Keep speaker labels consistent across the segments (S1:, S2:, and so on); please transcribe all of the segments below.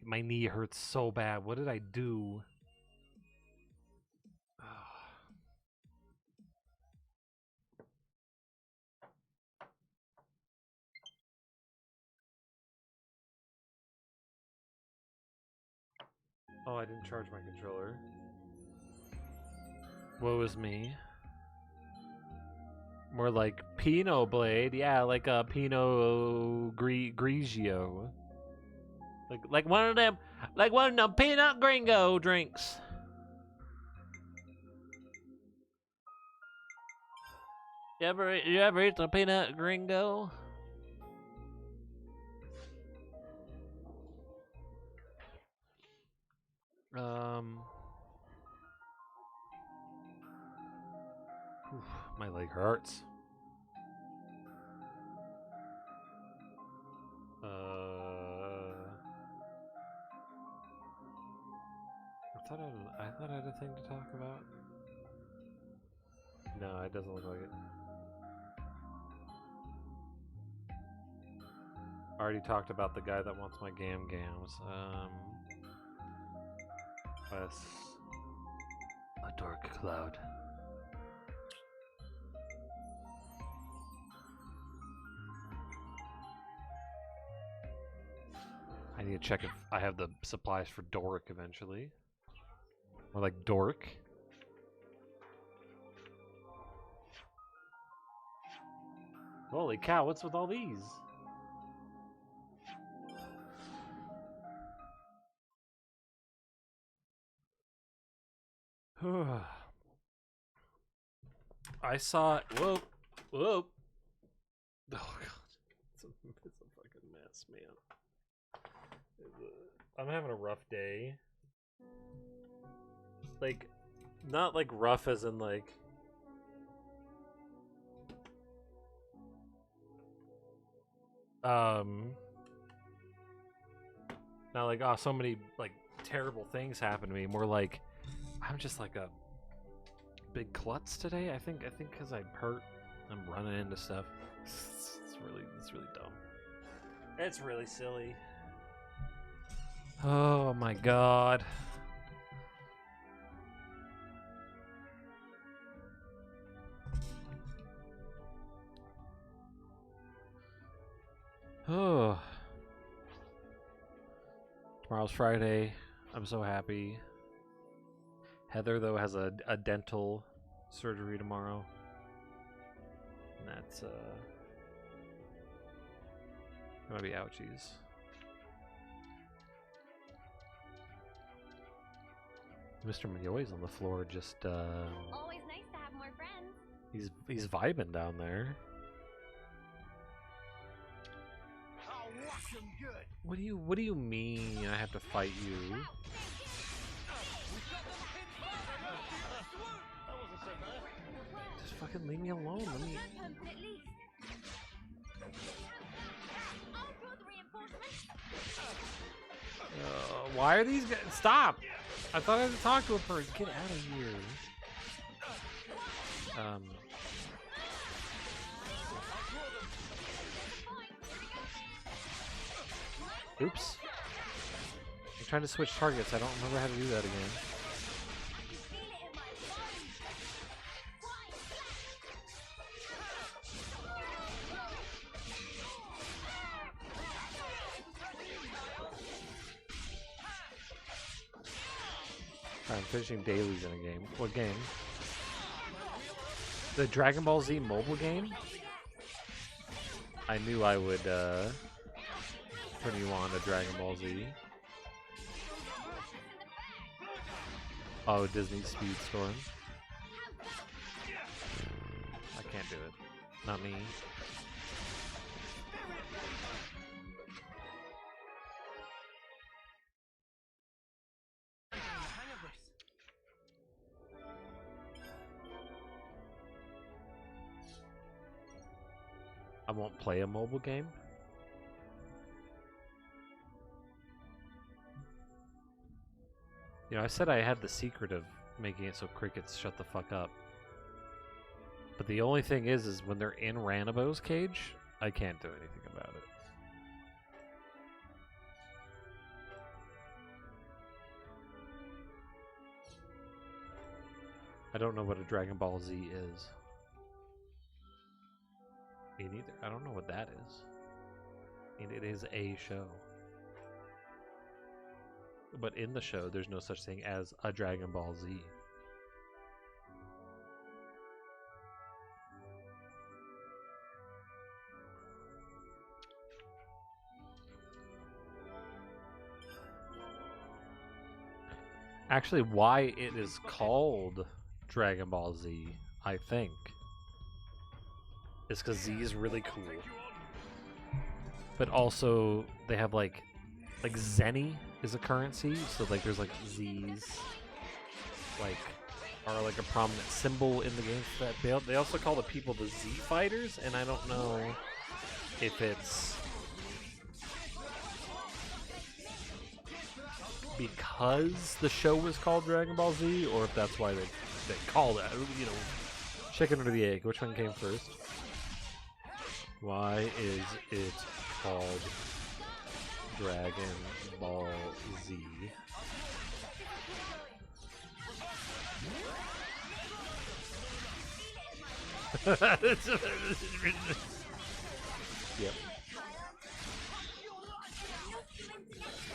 S1: My knee hurts so bad. What did I do? Oh, I didn't charge my controller. Woe is me. More like Pinot Blade, yeah, like a Pinot Grigio, like one of them peanut gringo drinks. You ever eat the peanut gringo? My leg hurts. I thought I had a thing to talk about. No, it doesn't look like it. I already talked about the guy that wants my gams. Yes. A dark cloud. I need to check if I have the supplies for Doric eventually. Or like Dork. Holy cow, what's with all these? I saw. Whoa. Oh god. It's a fucking mess, man. I'm having a rough day. Like, not like rough as in like. Not like, oh, so many like terrible things happen to me. More like, I'm just like a big klutz today. I think because I'm hurt, I'm running into stuff. It's really dumb. It's really silly. Oh my god. Oh. Tomorrow's Friday. I'm so happy. Heather, though, has a dental surgery tomorrow. And that's, might be ouchies. Mr. Mayoy's on the floor just,
S2: Always nice to have more friends.
S1: He's vibing down there. What do you mean I have to fight you? Just fucking leave me alone. Let me. Why are these guys? Stop! I thought I had to talk to a person. Get out of here. Oops. I'm trying to switch targets. I don't remember how to do that again. I'm finishing dailies in a game. What game? The Dragon Ball Z mobile game? I knew I would turn you on to Dragon Ball Z. Oh, Disney Speedstorm. I can't do it. Not me. I won't play a mobile game. You know, I said I had the secret of making it so crickets shut the fuck up. But the only thing is when they're in Ranabo's cage, I can't do anything about it. I don't know what a Dragon Ball Z is. Me neither. I don't know what that is. I mean, it is a show. But in the show, there's no such thing as a Dragon Ball Z. Actually, why it is called Dragon Ball Z, I think, is because Z is really cool. But also, they have like Zenny is a currency, so like there's like Z's, like are like a prominent symbol in the game for that. They also call the people the Z Fighters, and I don't know if it's because the show was called Dragon Ball Z, or if that's why they called it. You know, chicken or the egg? Which one came first? Why is it called Dragon Ball Z? Yep.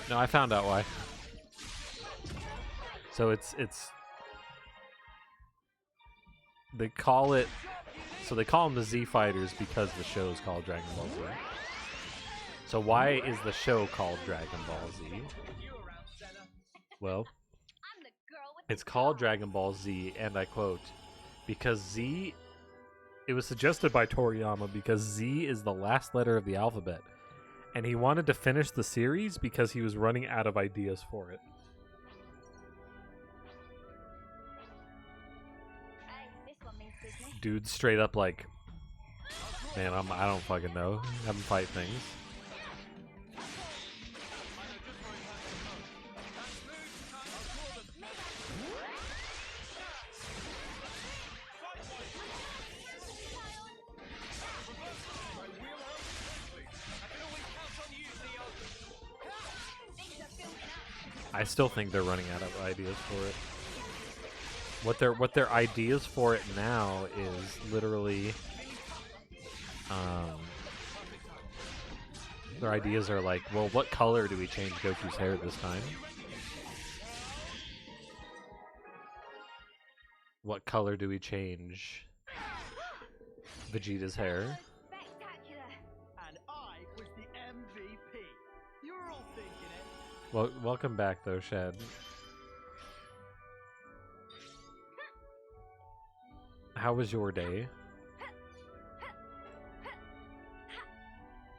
S1: No, I found out why. So it's they call them the Z Fighters because the show is called Dragon Ball Z. So why is the show called Dragon Ball Z? Well, it's called Dragon Ball Z, and I quote, because Z, it was suggested by Toriyama because Z is the last letter of the alphabet, and he wanted to finish the series because he was running out of ideas for it. Dude straight up like, man, I don't fucking know. Have him fight things. I still think they're running out of ideas for it. What their ideas for it now is literally, their ideas are like, well, what color do we change Goku's hair this time? What color do we change Vegeta's hair?
S3: And I was the MVP. You were all thinking it.
S1: Well, welcome back though, Shad. How was your day?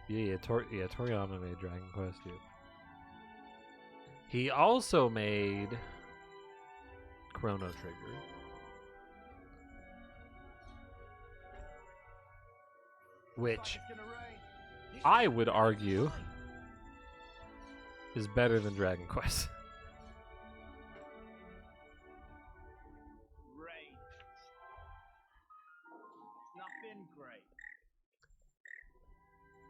S1: Yeah, Toriyama made Dragon Quest, dude. He also made Chrono Trigger. Which I would argue is better than Dragon Quest.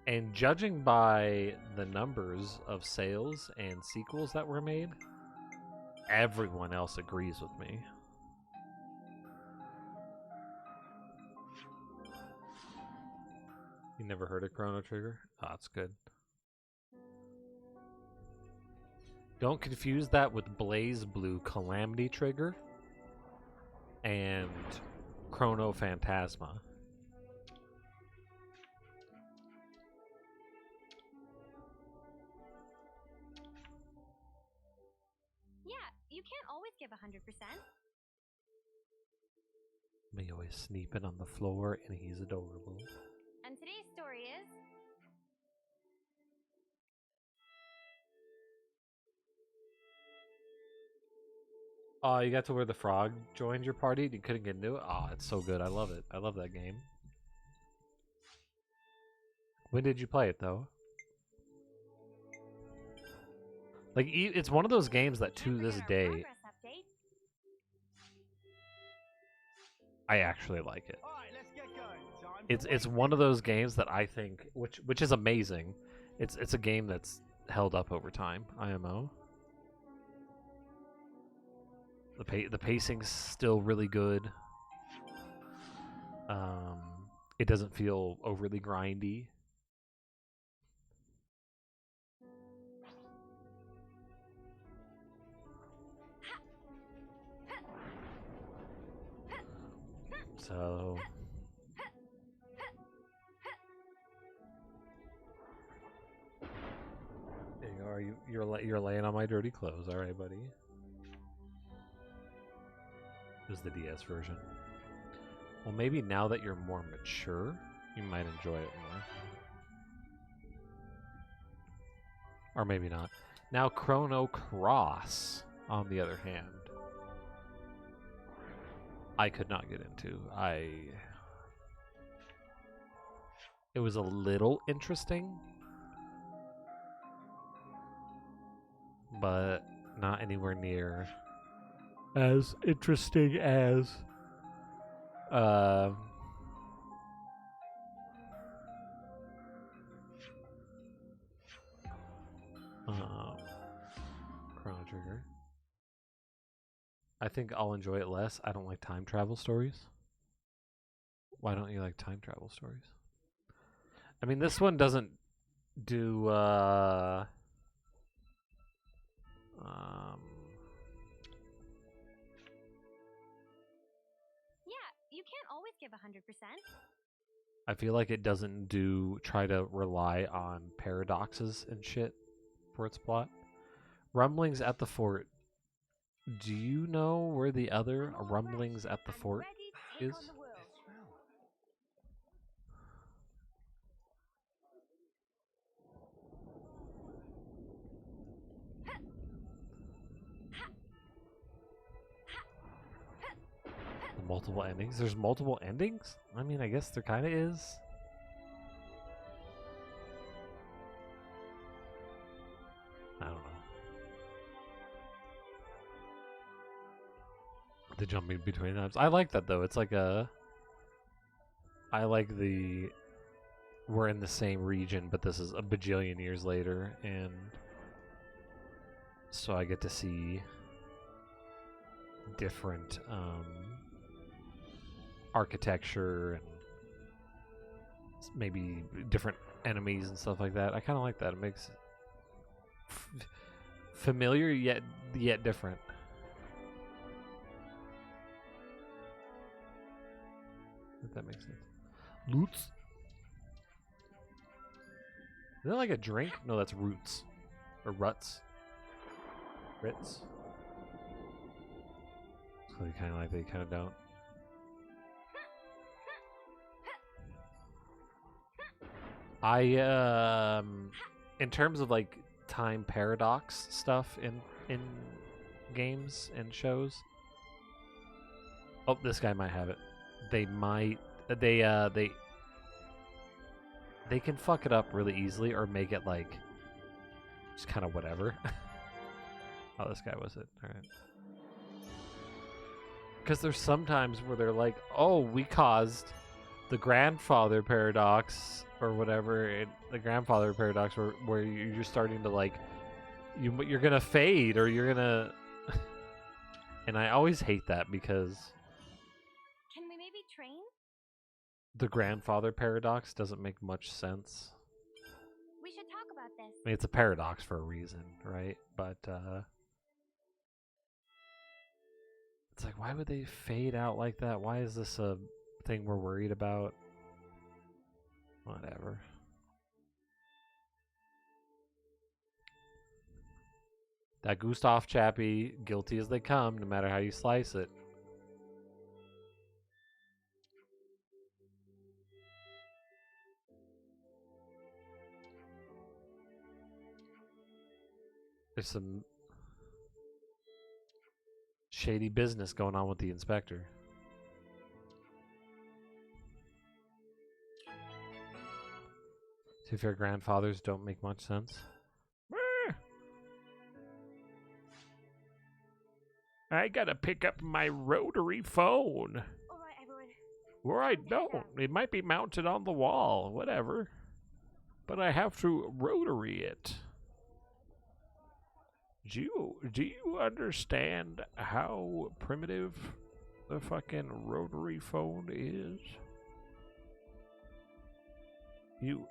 S1: And judging by the numbers of sales and sequels that were made, everyone else agrees with me. You never heard of Chrono Trigger? Oh, that's good. Don't confuse that with Blaze Blue Calamity Trigger and Chrono Phantasma.
S2: You can't always give 100%.
S1: Me always sleeping on the floor, and he's adorable.
S2: And today's story is...
S1: Oh, you got to where the frog joined your party and you couldn't get into it? Oh, it's so good. I love it. I love that game. When did you play it, though? Like, it's one of those games that to this day, I actually like it. It's one of those games that I think, which is amazing. It's a game that's held up over time. IMO. The pacing's still really good. It doesn't feel overly grindy. So there you are. You're laying on my dirty clothes. All right, buddy. This is the DS version. Well, maybe now that you're more mature, you might enjoy it more. Or maybe not. Now, Chrono Cross, on the other hand, I could not get into. It was a little interesting, but not anywhere near as interesting as Chrono Trigger. I think I'll enjoy it less. I don't like time travel stories. Why don't you like time travel stories? I mean, this one doesn't do
S2: Yeah, you can't always give 100%.
S1: I feel like it doesn't try to rely on paradoxes and shit for its plot. Rumblings at the Fort. Do you know where the other Rumblings at the Fort is? Multiple endings? There's multiple endings? I mean, I guess there kind of is. I don't know. The jumping between times. I like that, though. It's like a... I like the... We're in the same region, but this is a bajillion years later, and... So I get to see... different, architecture and maybe different enemies and stuff like that. I kind of like that. It makes familiar yet different. If that makes sense. Loots. Is that like a drink? No, that's roots or ruts. Ritz. So they kind of like they kind of don't. In terms of like time paradox stuff in games and shows. Oh, this guy might have it. They can fuck it up really easily or make it like just kind of whatever. Oh, this guy was it. All right. Because there's sometimes where they're like, oh, we caused the grandfather paradox or whatever, the grandfather paradox where you're starting to like, you're going to fade or you're going to... And I always hate that because...
S2: Can we maybe train?
S1: The grandfather paradox doesn't make much sense.
S2: We should talk about this.
S1: I mean, it's a paradox for a reason, right? But, it's like, why would they fade out like that? Why is this a thing we're worried about? Whatever. That Gustav chappie, guilty as they come, no matter how you slice it. There's some shady business going on with the inspector. To be fair, grandfathers don't make much sense. I gotta pick up my rotary phone.
S2: All right, everyone.
S1: Right, no, it might be mounted on the wall, whatever. But I have to rotary it. Do you understand how primitive the fucking rotary phone is? You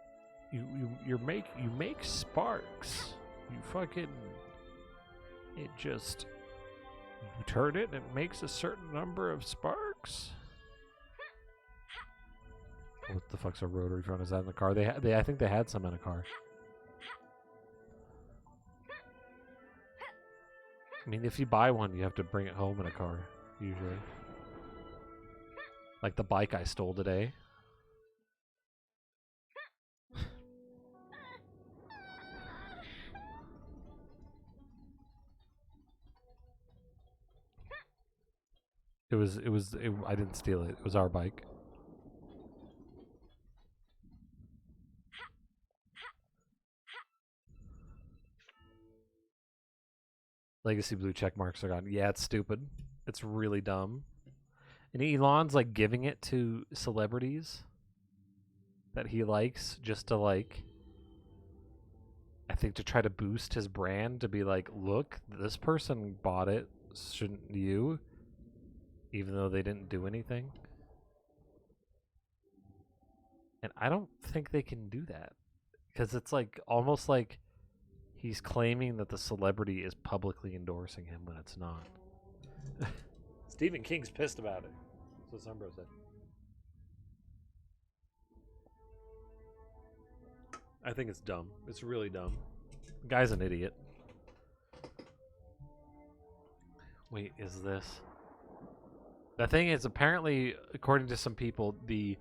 S1: make sparks. You fucking it just you turn it and it makes a certain number of sparks. What the fuck's a rotary phone? Is that in the car? They I think they had some in a car. I mean, if you buy one, you have to bring it home in a car, usually. Like the bike I stole today. I didn't steal it. It was our bike. Legacy blue check marks are gone. Yeah, it's stupid. It's really dumb. And Elon's like giving it to celebrities that he likes just to like, I think to try to boost his brand, to be like, look, this person bought it, shouldn't you? Even though they didn't do anything. And I don't think they can do that. Because it's like almost like he's claiming that the celebrity is publicly endorsing him when it's not. Stephen King's pissed about it. That's what Sunbro said. I think it's dumb. It's really dumb. The guy's an idiot. Wait, is this? The thing is, apparently, according to some people, the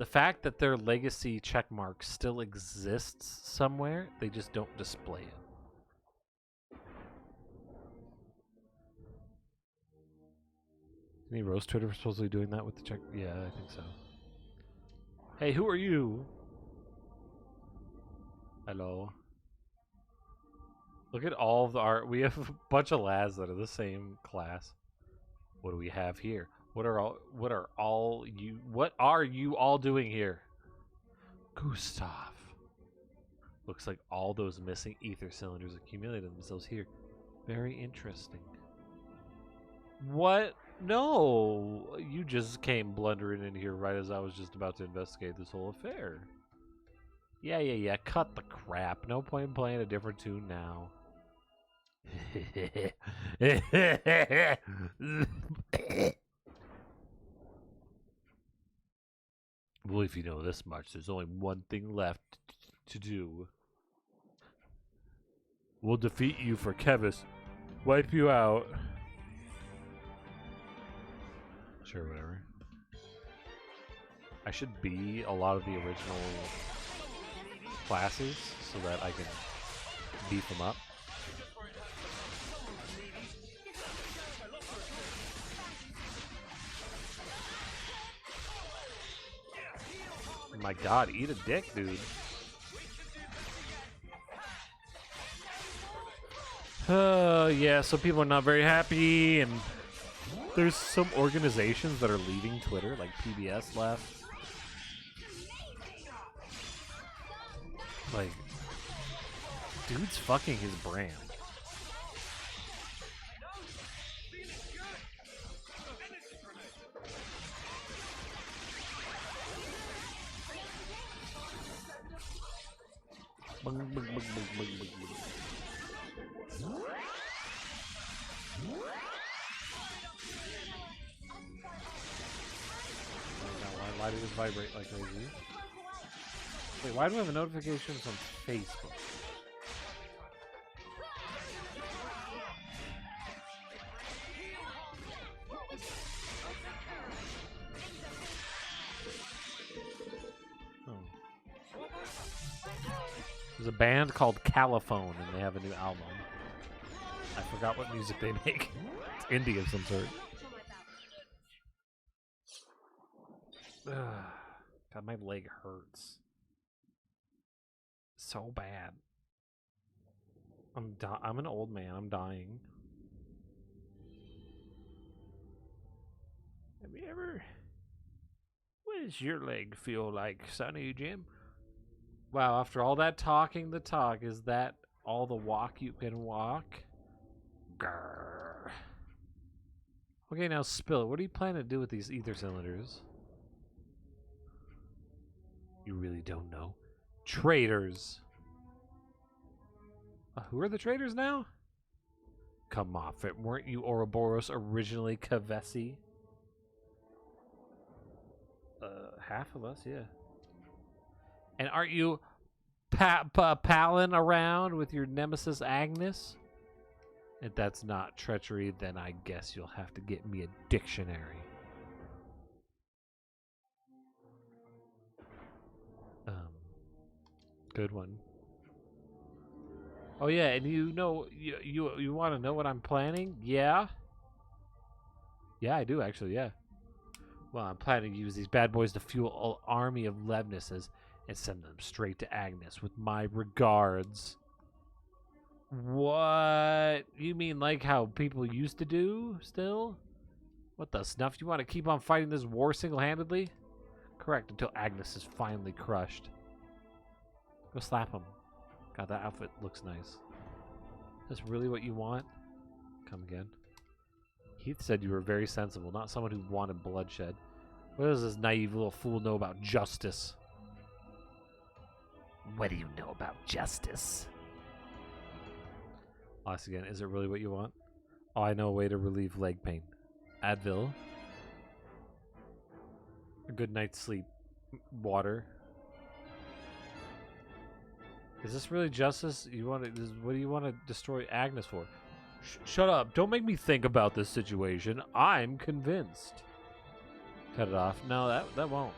S1: fact that their legacy checkmark still exists somewhere, they just don't display it. Any roast Twitter for supposedly doing that with the check? Yeah, I think so. Hey, who are you? Hello. Look at all of the art. We have a bunch of lads that are the same class. What do we have here? What are you all doing here? Gustav. Looks like all those missing ether cylinders accumulated themselves here. Very interesting. What? No, you just came blundering in here right as I was just about to investigate this whole affair. Yeah. Cut the crap. No point in playing a different tune now. Well, if you know this much, there's only one thing left to do. We'll defeat you for Kevis. Wipe you out. Sure, whatever. I should be a lot of the original classes so that I can beef them up. Oh my god, eat a dick, dude. Yeah, so people are not very happy, and there's some organizations that are leaving Twitter, like PBS left. Like, dude's fucking his brand. Why did it vibrate like crazy? Wait, why do we have a notification from Facebook? Oh. There's a band called Caliphone, and they have a new album. I forgot what music they make. It's indie of some sort. God, my leg hurts so bad. I'm an old man. I'm dying. Have you ever? What does your leg feel like, Sonny Jim? Wow, after all that talking the talk, is that all the walk you can walk? Grr. Okay, now Spill, what are you planning to do with these ether cylinders? You really don't know. Traitors. Who are the traitors now? Come off it. Weren't you Ouroboros originally Kavesi? Half of us, yeah. And aren't you palling around with your nemesis Agnes? If that's not treachery, then I guess you'll have to get me a dictionary. Good one. Oh yeah, and you know, you want to know what I'm planning? Yeah? Yeah, I do actually, yeah. Well, I'm planning to use these bad boys to fuel an army of Levnesses and send them straight to Agnes with my regards. What? You mean like how people used to do still? What the snuff? You want to keep on fighting this war single-handedly? Correct, until Agnes is finally crushed. Go slap him. God, that outfit looks nice. Is this really what you want? Come again. Heath said you were very sensible, not someone who wanted bloodshed. What does this naive little fool know about justice? What do you know about justice? Ask again, is it really what you want? Oh, I know a way to relieve leg pain. Advil. A good night's sleep. Water. Is this really justice? You want to? What do you want to destroy Agnes for? Shut up! Don't make me think about this situation. I'm convinced. Cut it off. No, that won't.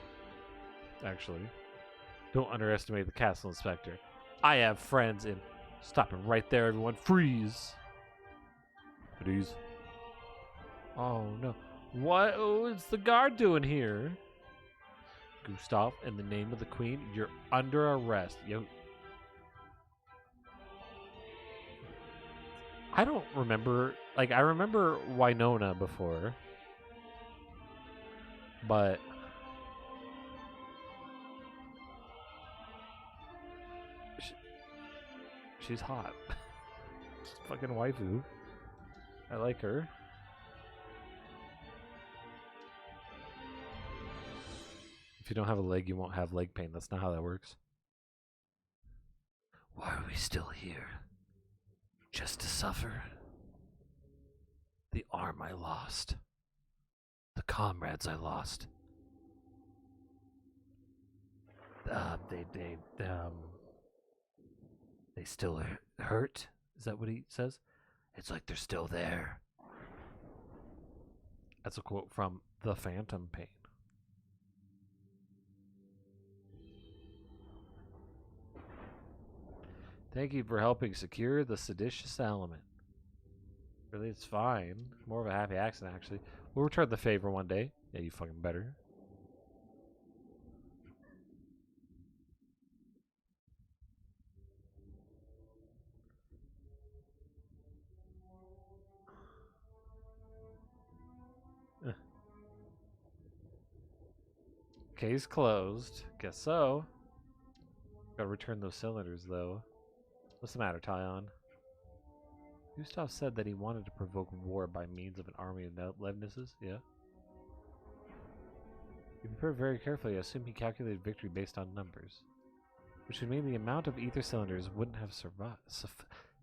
S1: Actually, don't underestimate the castle inspector. I have friends in. Stop it right there, everyone! Freeze! Please. Oh no! What is the guard doing here? Gustav, in the name of the queen, you're under arrest. Yo. I don't remember, like, I remember Winona before, but she's hot. She's fucking waifu. I like her. If you don't have a leg, you won't have leg pain. That's not how that works. Why are we still here? Just to suffer? The arm I lost. The comrades I lost. They still hurt? Is that what he says? It's like they're still there. That's a quote from The Phantom Pain. Thank you for helping secure the seditious element. Really, it's fine. More of a happy accident, actually. We'll return the favor one day. Yeah, you fucking better. Case closed. Guess so. Gotta return those cylinders, though. What's the matter, Tyon? Gustav said that he wanted to provoke war by means of an army of Levnesses, yeah? You prepared very carefully. I assume he calculated victory based on numbers. Which would mean the amount of ether cylinders wouldn't have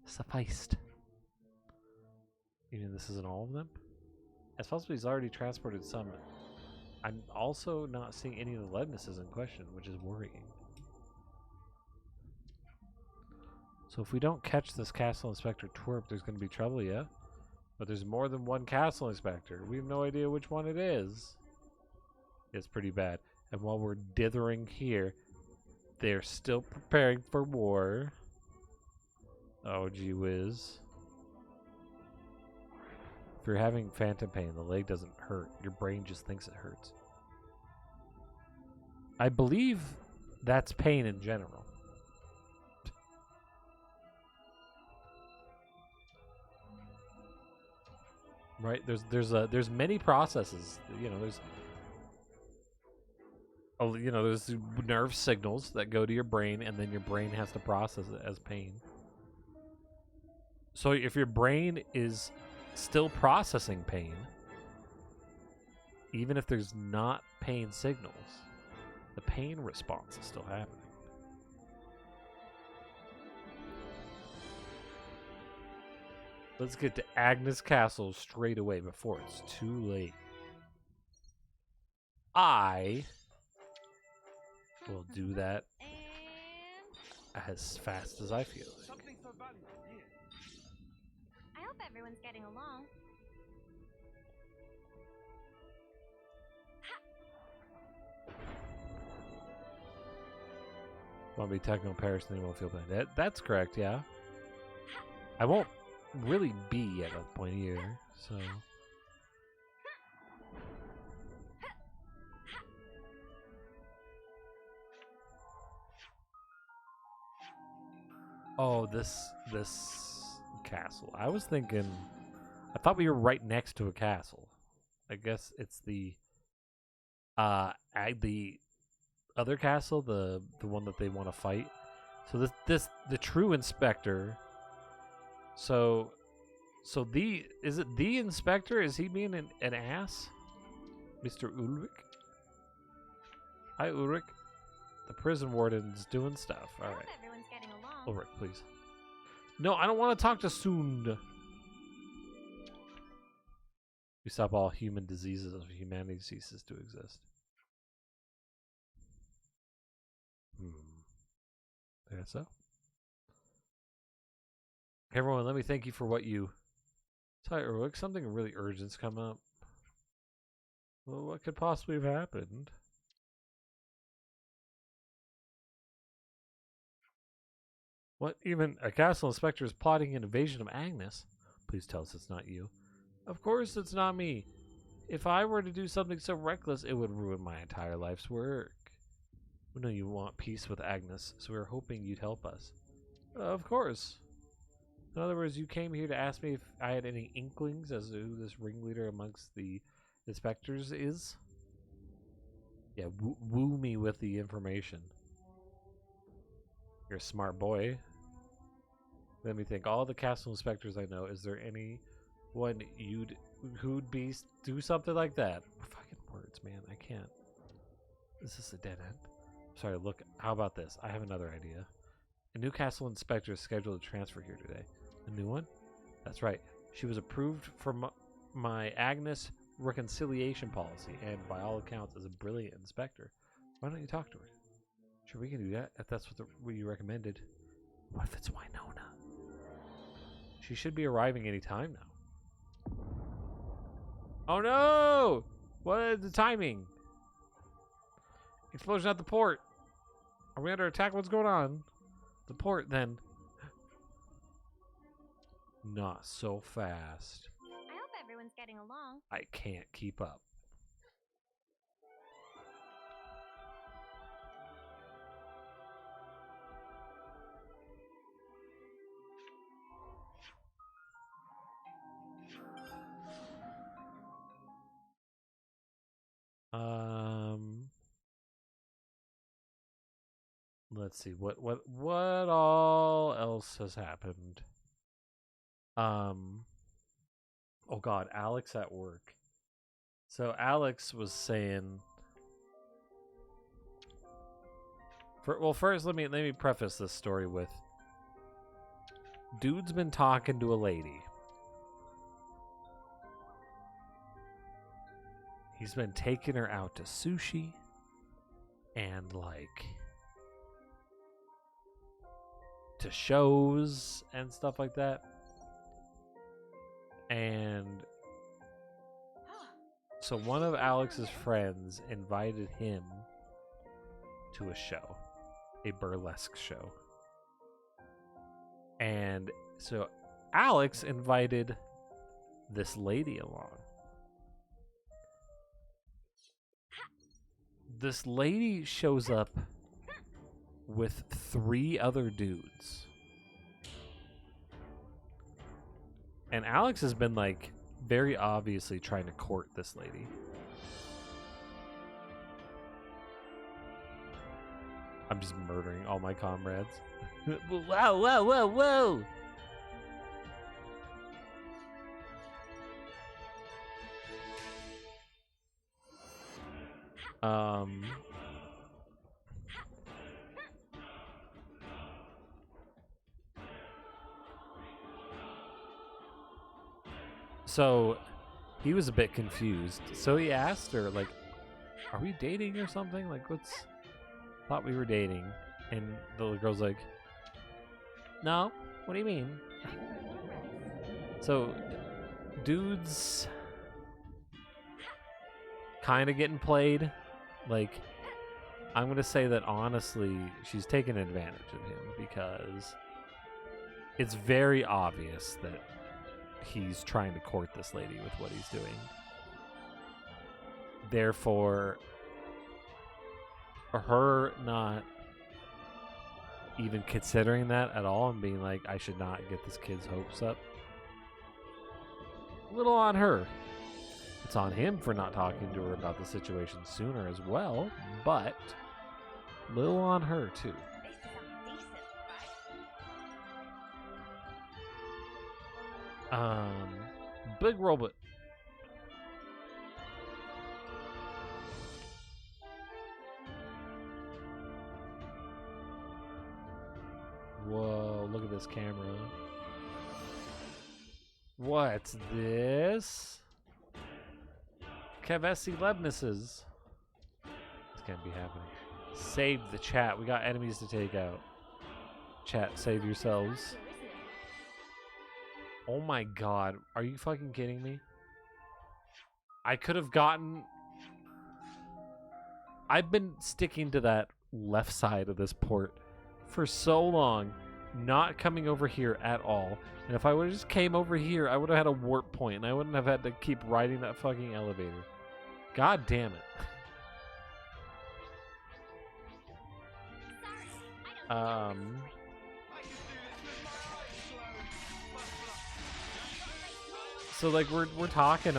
S1: sufficed. You mean this isn't all of them? It's possible he's already transported some. I'm also not seeing any of the Levnesses in question, which is worrying. So if we don't catch this Castle Inspector twerp, there's going to be trouble, yeah? But there's more than one Castle Inspector. We have no idea which one it is. It's pretty bad. And while we're dithering here, they're still preparing for war. Oh, gee whiz. If you're having phantom pain, the leg doesn't hurt. Your brain just thinks it hurts. I believe that's pain in general. Right? There's many processes. You know, there's nerve signals that go to your brain, and then your brain has to process it as pain. So if your brain is still processing pain, even if there's not pain signals, the pain response is still happening. Let's get to Agnes Castle straight away before it's too late. I will do that
S2: And
S1: as fast as I feel like.
S3: Something so valuable here.
S2: I hope everyone's getting along.
S1: Want to be techno Paris and you won't feel bad. That's correct, yeah. I won't really be at that point either, so. Oh, this castle. I was thinking, I thought we were right next to a castle. I guess it's the other castle, the one that they want to fight. So the true inspector. So is it the inspector? Is he being an ass? Mr. Ulrich? Hi, Ulrich. The prison warden's doing stuff.
S2: I
S1: All
S2: hope
S1: right.
S2: everyone's getting along.
S1: Ulrich, please. No, I don't want to talk to Sund. We stop all human diseases if humanity ceases to exist. I guess so. Hey everyone, let me thank you for what you... Sorry, Ulrich, something really urgent's come up. Well, what could possibly have happened? What, even a castle inspector is plotting an invasion of Agnes? Please tell us it's not you. Of course it's not me. If I were to do something so reckless, it would ruin my entire life's work. We know you want peace with Agnes, so we were hoping you'd help us. Of course. In other words, you came here to ask me if I had any inklings as to who this ringleader amongst the inspectors is? Yeah, woo me with the information. You're a smart boy. Let me think. All the castle inspectors I know, is there anyone who'd do something like that? Fucking words, man. I can't. This is a dead end. Sorry, look. How about this? I have another idea. A new castle inspector is scheduled to transfer here today. A new one? That's right. She was approved for my Agnes reconciliation policy, and by all accounts is a brilliant inspector. Why don't you talk to her? Sure, we can do that if that's what you recommended. What if it's Winona? She should be arriving any time now. Oh no! What is the timing? Explosion at the port. Are we under attack? What's going on? The port, then. Not so fast.
S2: I hope everyone's getting along.
S1: I can't keep up. Let's see what all else has happened. Oh God, Alex at work. So Alex was saying. First let me preface this story with. Dude's been talking to a lady. He's been taking her out to sushi and to shows and stuff like that. And so one of Alex's friends invited him to a show, a burlesque show. And so Alex invited this lady along. This lady shows up with 3 other dudes. And Alex has been very obviously trying to court this lady. I'm just murdering all my comrades. Whoa, whoa, whoa, whoa! Um. So he was a bit confused. So he asked her, like, "Are we dating or something? Like, what's?" Thought we were dating, and the little girl's like, "No, what do you mean?" So, dude's kind of getting played. Like, I'm gonna say that honestly, she's taking advantage of him because it's very obvious that he's trying to court this lady with what he's doing. Therefore, her not even considering that at all and being like, I should not get this kid's hopes up. A little on her. It's on him for not talking to her about the situation sooner as well, but little on her too. Big robot. Whoa, look at this camera. What's this? Kavesi Lebnis's. This can't be happening. Save the chat. We got enemies to take out. Chat, save yourselves. Oh my god. Are you fucking kidding me? I could have gotten... I've been sticking to that left side of this port for so long, not coming over here at all. And if I would have just came over here, I would have had a warp point, and I wouldn't have had to keep riding that fucking elevator. God damn it. So like we're talking.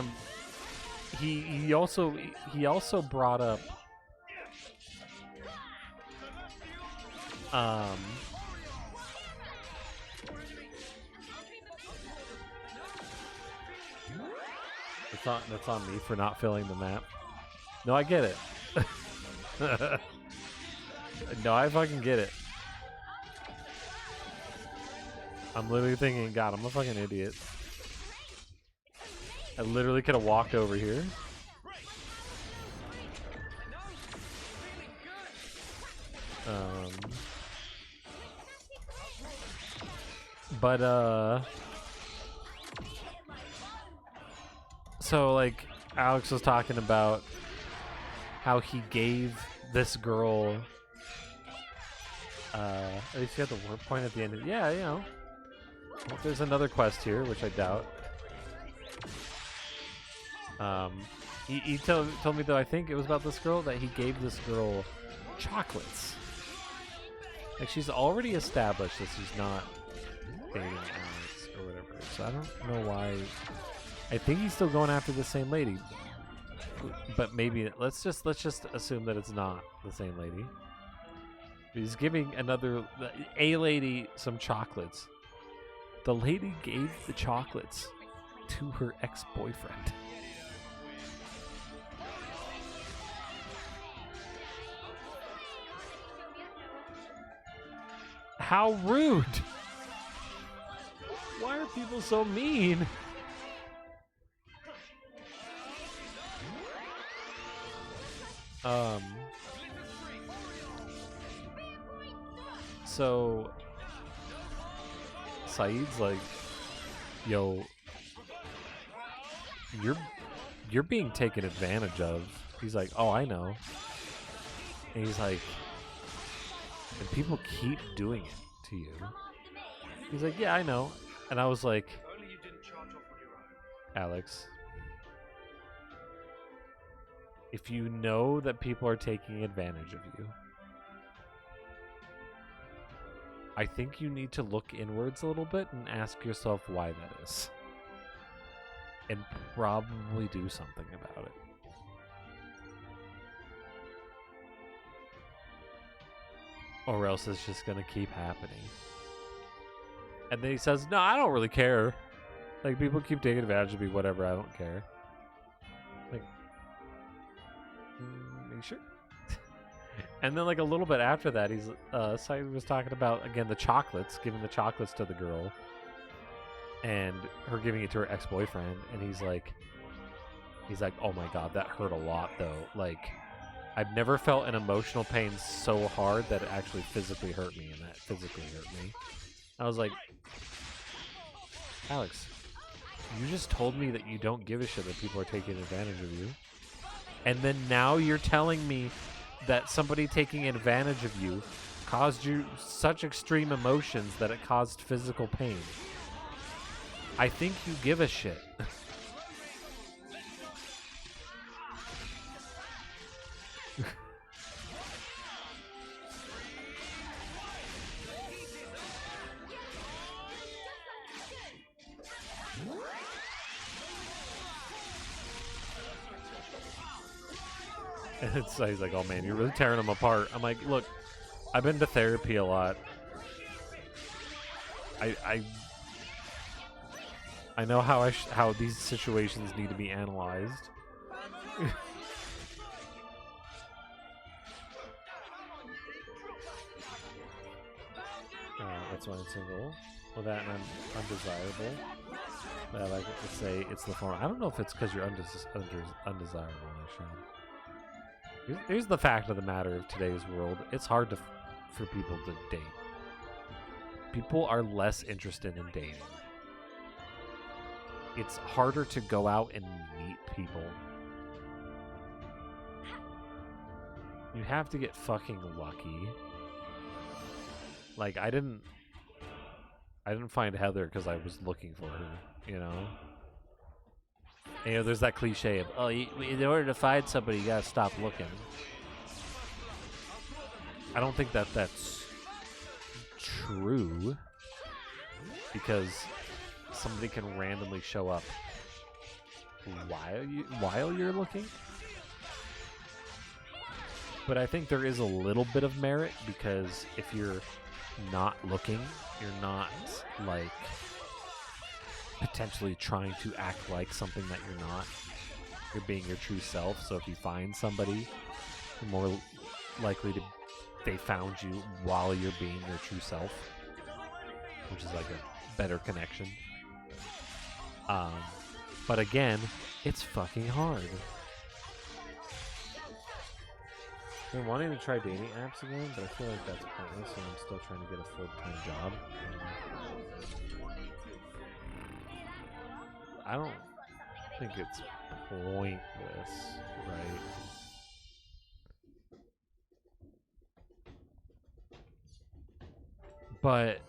S1: He also brought up. That's on me for not filling the map. No, I get it. No, I fucking get it. I'm literally thinking, God, I'm a fucking idiot. I literally could have walked over here. So like Alex was talking about how he gave this girl at least he had the warp point at the end of yeah, you know. Well, there's another quest here, which I doubt. He told me though, I think it was about this girl, that he gave this girl chocolates. Like she's already established that she's not dating Alex or whatever. So I don't know why. I think he's still going after the same lady. But maybe let's just assume that it's not the same lady. He's giving a lady some chocolates. The lady gave the chocolates to her ex-boyfriend. How rude! Why are people so mean? So Saeed's like, yo, you're being taken advantage of. He's like, oh, I know. And he's like, and people keep doing it to you. He's like, yeah, I know. And I was like, Alex, if you know that people are taking advantage of you, I think you need to look inwards a little bit and ask yourself why that is. And probably do something about it. Or else it's just going to keep happening. And then he says, no, I don't really care. Like, people keep taking advantage of me, whatever, I don't care. Like, are you sure? And then like a little bit after that, he's Saeed was talking about again the chocolates, giving the chocolates to the girl, and her giving it to her ex-boyfriend, and he's like, oh my god, that hurt a lot though. Like, I've never felt an emotional pain so hard that it actually physically hurt me, and that physically hurt me. I was like, Alex, you just told me that you don't give a shit that people are taking advantage of you. And then now you're telling me that somebody taking advantage of you caused you such extreme emotions that it caused physical pain. I think you give a shit. And he's like, oh man, you're really tearing them apart. I'm like, look, I've been to therapy a lot. I know how these situations need to be analyzed. That's why I'm single. Well, that and I'm undesirable. But I like it to say it's the form. I don't know if it's because you're undesirable, Sean. Here's the fact of the matter of today's world. It's hard for people to date. People are less interested in dating. It's harder to go out and meet people. You have to get fucking lucky. Like, I didn't find Heather because I was looking for her, you know? And, you know, there's that cliche of, oh, in order to find somebody, you gotta stop looking. I don't think that's true, because somebody can randomly show up while you're looking. But I think there is a little bit of merit, because if you're not looking, you're not, like, potentially trying to act like something that you're not. You're being your true self. So if you find somebody, you're more likely to they found you while you're being your true self, which is like a better connection. But again, it's fucking hard. I've been wanting to try dating apps again, but I feel like that's pointless, and I'm still trying to get a full-time job. I don't think it's pointless, right? But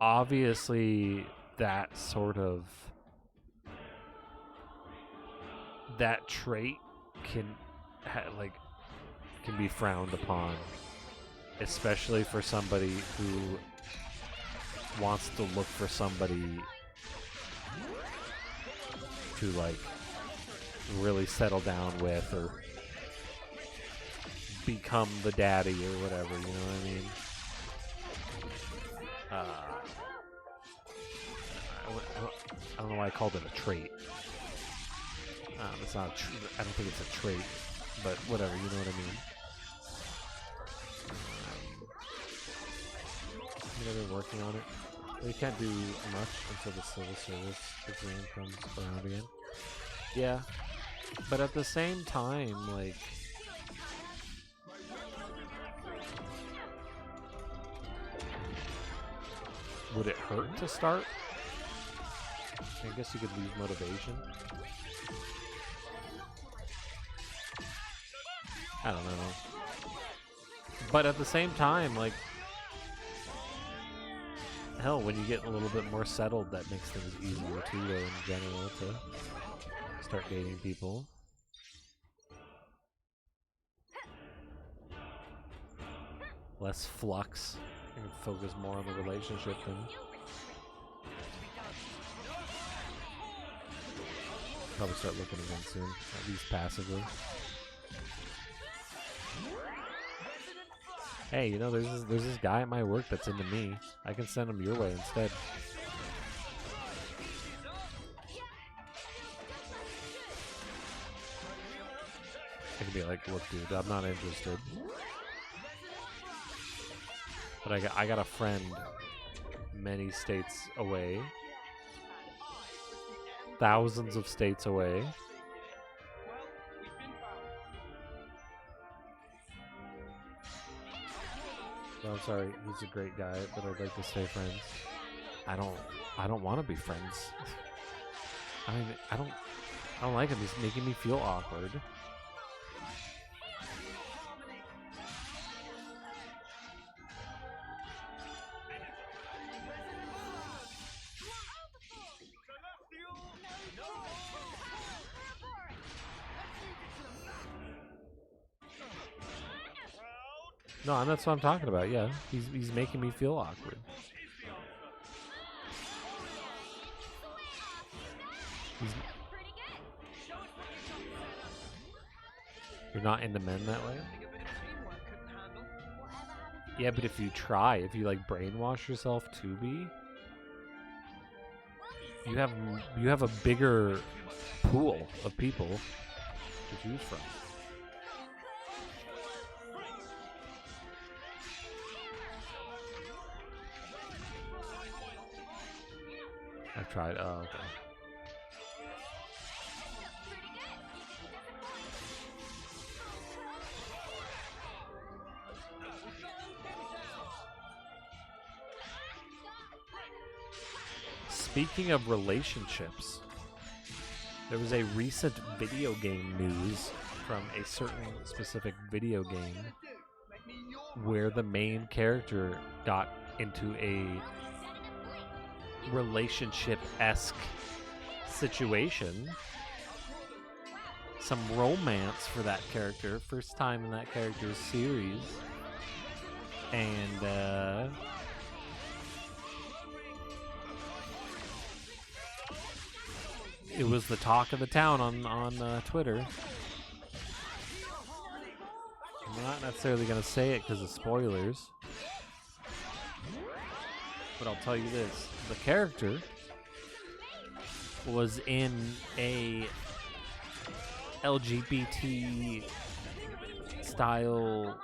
S1: obviously that sort of that trait can be frowned upon, especially for somebody who wants to look for somebody to like really settle down with or become the daddy or whatever, you know what I mean? I don't know why I called it a trait. It's not. I don't think it's a trait, but whatever. You know what I mean. I've been working on it. We can't do much until the civil service exam comes around again. Yeah, but at the same time, like, would it hurt to start? I guess you could lose motivation. I don't know. But at the same time, like, hell, when you get a little bit more settled, that makes things easier too, though, in general, to start dating people. Less flux. You can focus more on the relationship than... Probably start looking again soon, at least passively. Hey, you know, there's this guy at my work that's into me. I can send him your way instead. I can be like, look, dude, I'm not interested. But I got a friend many states away. Thousands of states away. No, I'm sorry, he's a great guy, but I'd like to stay friends. I don't want to be friends. I don't like him. He's making me feel awkward. No, that's what I'm talking about. Yeah, he's making me feel awkward. You're not into men that way? Yeah, but if you try, if you like brainwash yourself to be, you have a bigger pool of people to choose from. I've tried. Oh, okay. Speaking of relationships, there was a recent video game news from a certain specific video game where the main character got into a relationship-esque situation. Some romance for that character. First time in that character's series. And, it was the talk of the town on Twitter. I'm not necessarily going to say it because of spoilers. But I'll tell you this. The character was in a LGBT style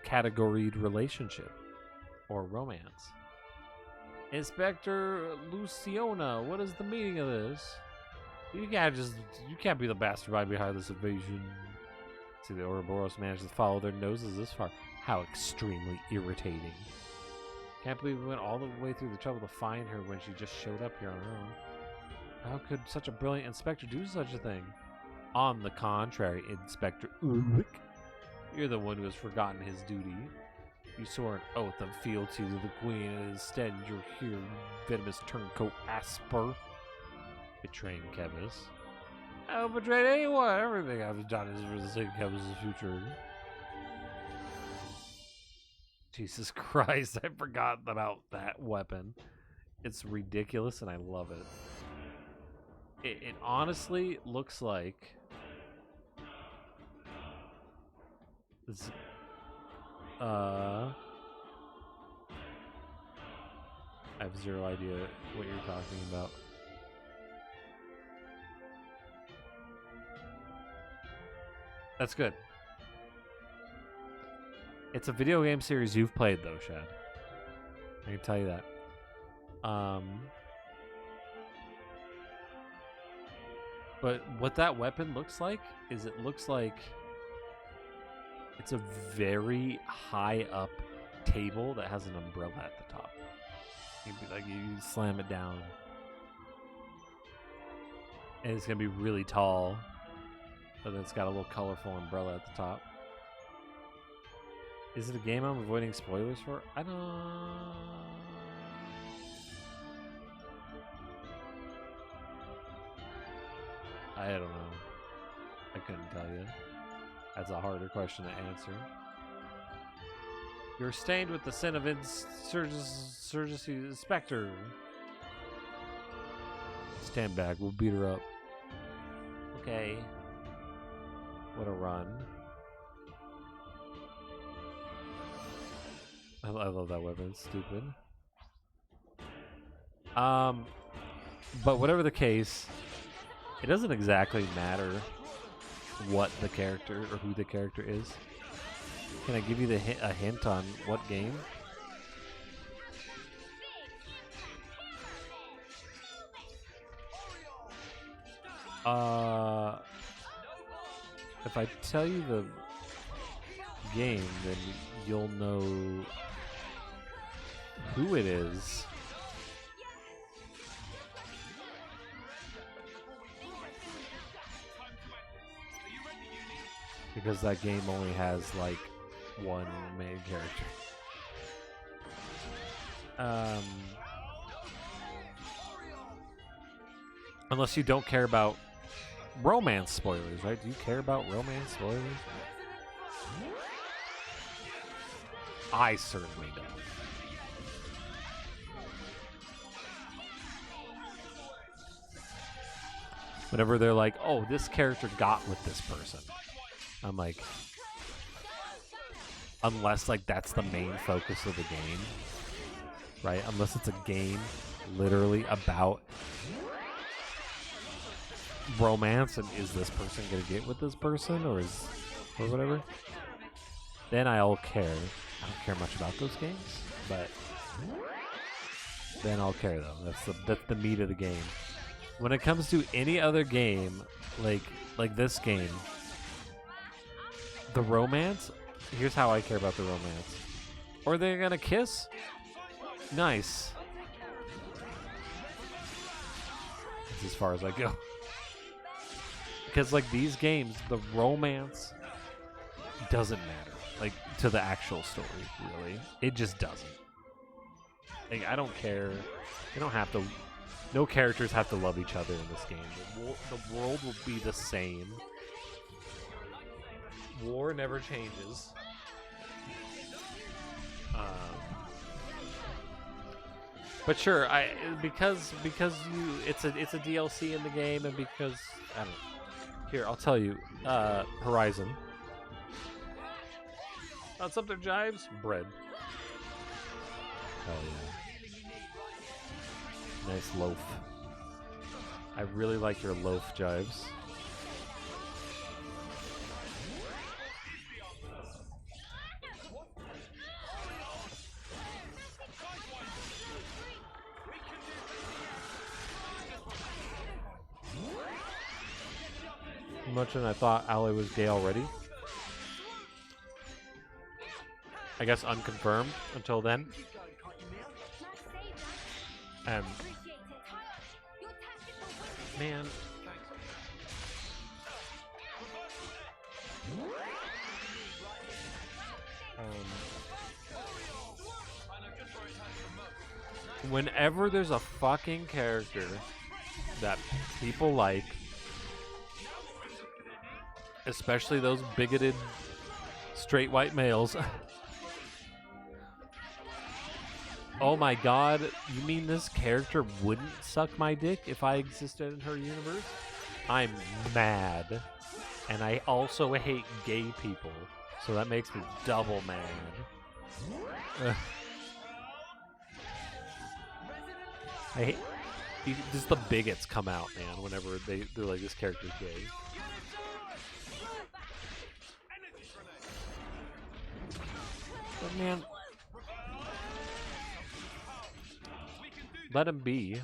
S1: categoried relationship or romance. Inspector Luciona, what is the meaning of this? You can't be the mastermind behind this invasion. See, the Ouroboros managed to follow their noses this far. How extremely irritating. Can't believe we went all the way through the trouble to find her when she just showed up here on her own. How could such a brilliant inspector do such a thing? On the contrary, Inspector Ulrich, you're the one who has forgotten his duty. You swore an oath of fealty to the Queen, and instead you're here, venomous turncoat Asper. Betraying Kevis. I don't betray anyone. Everything I've done is for the sake of Kevis' future. Jesus Christ, I forgot about that weapon. It's ridiculous, and I love it. It honestly looks like... This, I have zero idea what you're talking about. That's good. It's a video game series you've played, though, Shad. I can tell you that. But what that weapon looks like is it looks like it's a very high up table that has an umbrella at the top. You'd be like, you slam it down. And it's going to be really tall. But it's got a little colorful umbrella at the top. Is it a game I'm avoiding spoilers for? I don't know. I couldn't tell you. That's a harder question to answer. You're stained with the sin of insurgency specter. Stand back, we'll beat her up. Okay. What a run. I love that weapon. It's stupid. But whatever the case, it doesn't exactly matter what the character or who the character is? Can I give you a hint on what game? If I tell you the game, then you'll know who it is. Because that game only has like one main character. Unless you don't care about romance spoilers, right? Do you care about romance spoilers? I certainly don't. Whenever they're like, oh, this character got with this person, I'm like, unless like that's the main focus of the game, right? Unless it's a game literally about romance and is this person gonna get with this person or whatever, then I'll care. I don't care much about those games, but then I'll care though. That's the meat of the game. When it comes to any other game, like this game, the romance, here's how I care about the romance. Or they're gonna kiss? Nice. That's as far as I go. Because like these games, the romance doesn't matter. Like to the actual story, really. It just doesn't. Like I don't care. They don't have to. No characters have to love each other in this game. The world will be the same. War never changes. But sure, because it's a DLC in the game, and because I don't know. Here, I'll tell you. Horizon. What's up there, Jives? Bread. Hell yeah. Nice loaf. I really like your loaf, Jives. Much and I thought Allie was gay already. I guess unconfirmed until then. Man. Whenever there's a fucking character that people like, especially those bigoted straight white males. Oh my god, you mean this character wouldn't suck my dick if I existed in her universe? I'm mad. And I also hate gay people, so that makes me double mad. I hate... Just the bigots come out, man, whenever they're like, this character's gay. But man, let him be.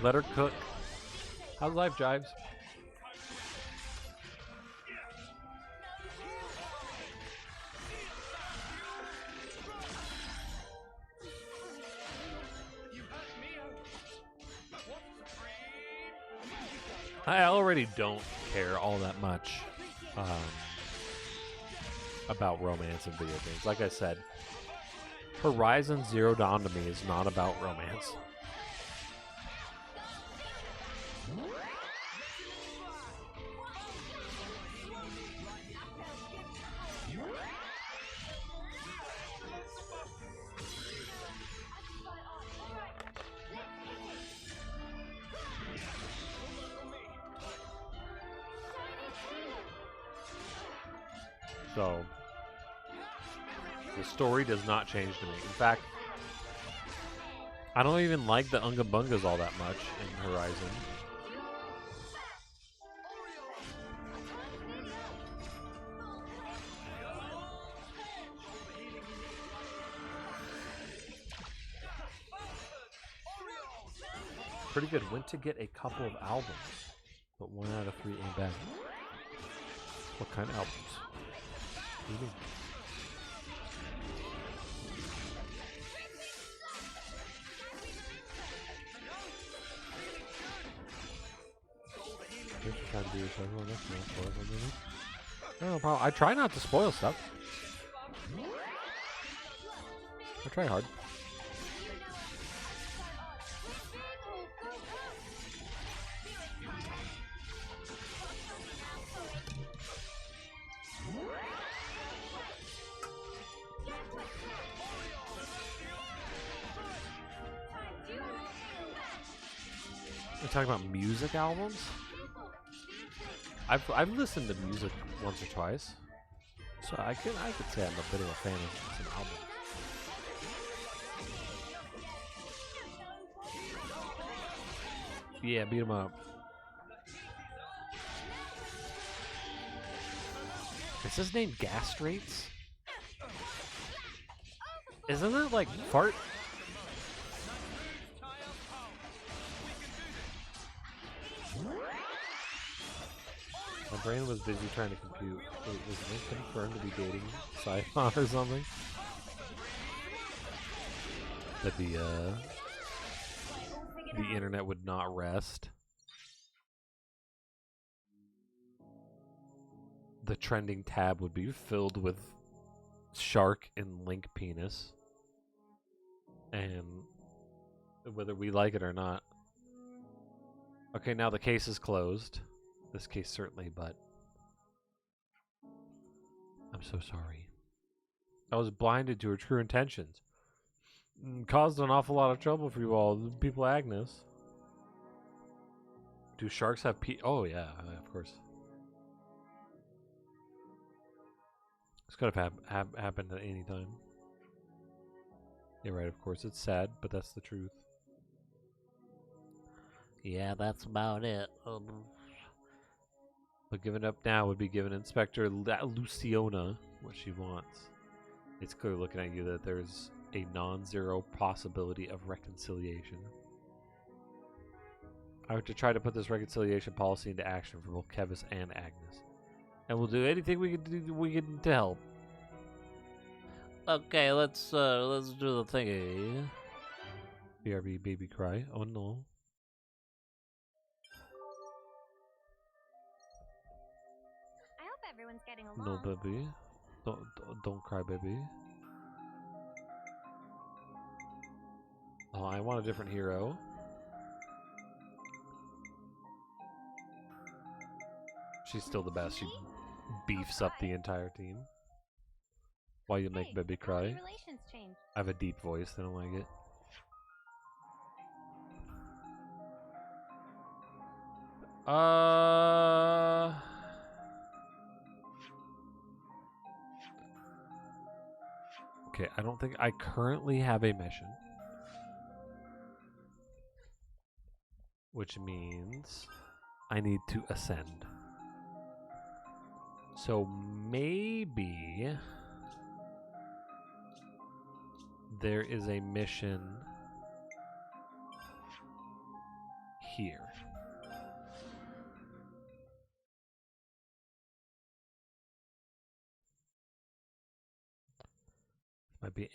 S1: Let her cook. How's life, Jives? I already don't care all that much about romance in video games. Like I said, Horizon Zero Dawn to me is not about romance. So, the story does not change to me. In fact, I don't even like the Unga Bungas all that much in Horizon. Pretty good. Went to get a couple of albums, but 1 out of 3 ain't bad. What kind of albums? What do you mean? No problem. I try not to spoil stuff. I try hard. We're talking about music albums? I've listened to music once or twice, so I could say I'm a bit of a fan of some albums. Yeah, beat 'em up. Is his name Gastrates? Isn't that like fart? My brain was busy trying to compute. Wait, was Link confirmed to be dating Saiyan or something? That the internet would not rest. The trending tab would be filled with shark and Link penis. And whether we like it or not. Okay, now the case is closed. This case certainly, but I'm so sorry. I was blinded to her true intentions. Caused an awful lot of trouble for you all. People Agnes. Do sharks have pee? Oh, yeah, of course. This could have happened at any time. You're right, of course. It's sad, but that's the truth. Yeah, that's about it. But giving up now would be giving Inspector Luciona what she wants. It's clear looking at you that there's a non-zero possibility of reconciliation. I have to try to put this reconciliation policy into action for both Kevis and Agnes. And we'll do anything we can to help. Okay, let's do the thingy. BRB baby cry. Oh no.
S2: I hope everyone's getting along.
S1: No, baby. Don't cry, baby. Oh, I want a different hero. She's still the best. She beefs up the entire team. Why you make baby cry?
S2: Relations change.
S1: I have a deep voice. They don't like it. Okay, I don't think I currently have a mission. Which means I need to ascend. So maybe there is a mission here. Might be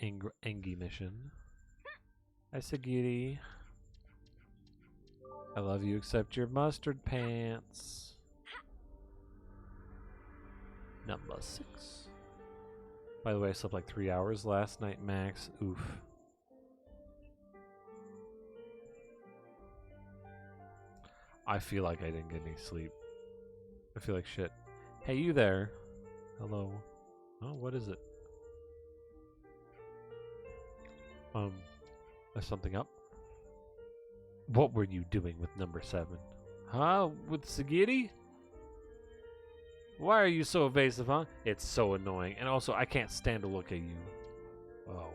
S1: Engie mission. Hi, Sagiri. I love you except your mustard pants. Number 6. By the way, I slept like 3 hours last night, max. Oof. I feel like I didn't get any sleep. I feel like shit. Hey, you there. Hello. Oh, what is it? Is something up? What were you doing with number 7? Huh? With Sagiri? Why are you so evasive, huh? It's so annoying. And also, I can't stand to look at you. Oh.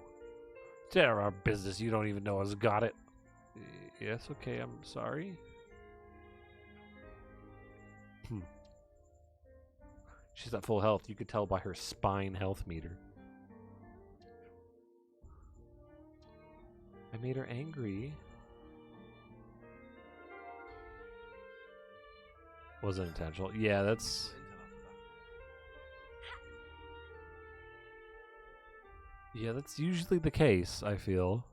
S1: It's our business. You don't even know us. Got it. Yes, okay, I'm sorry. She's at full health. You could tell by her spine health meter. I made her angry. Wasn't intentional. Yeah, that's... Yeah, that's usually the case, I feel.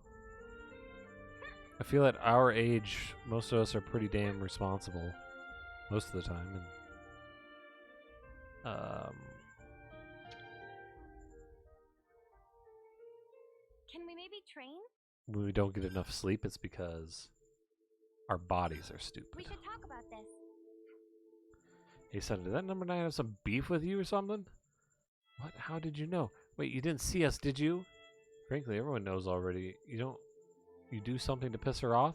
S1: I feel at our age, most of us are pretty damn responsible. Most of the time. And,
S2: Can we maybe train?
S1: when we don't get enough sleep, it's because our bodies are stupid.
S2: We should talk about this.
S1: Hey, son, did that number 9 have some beef with you or something? What? How did you know? Wait, you didn't see us, did you? Frankly, everyone knows already. You do something to piss her off?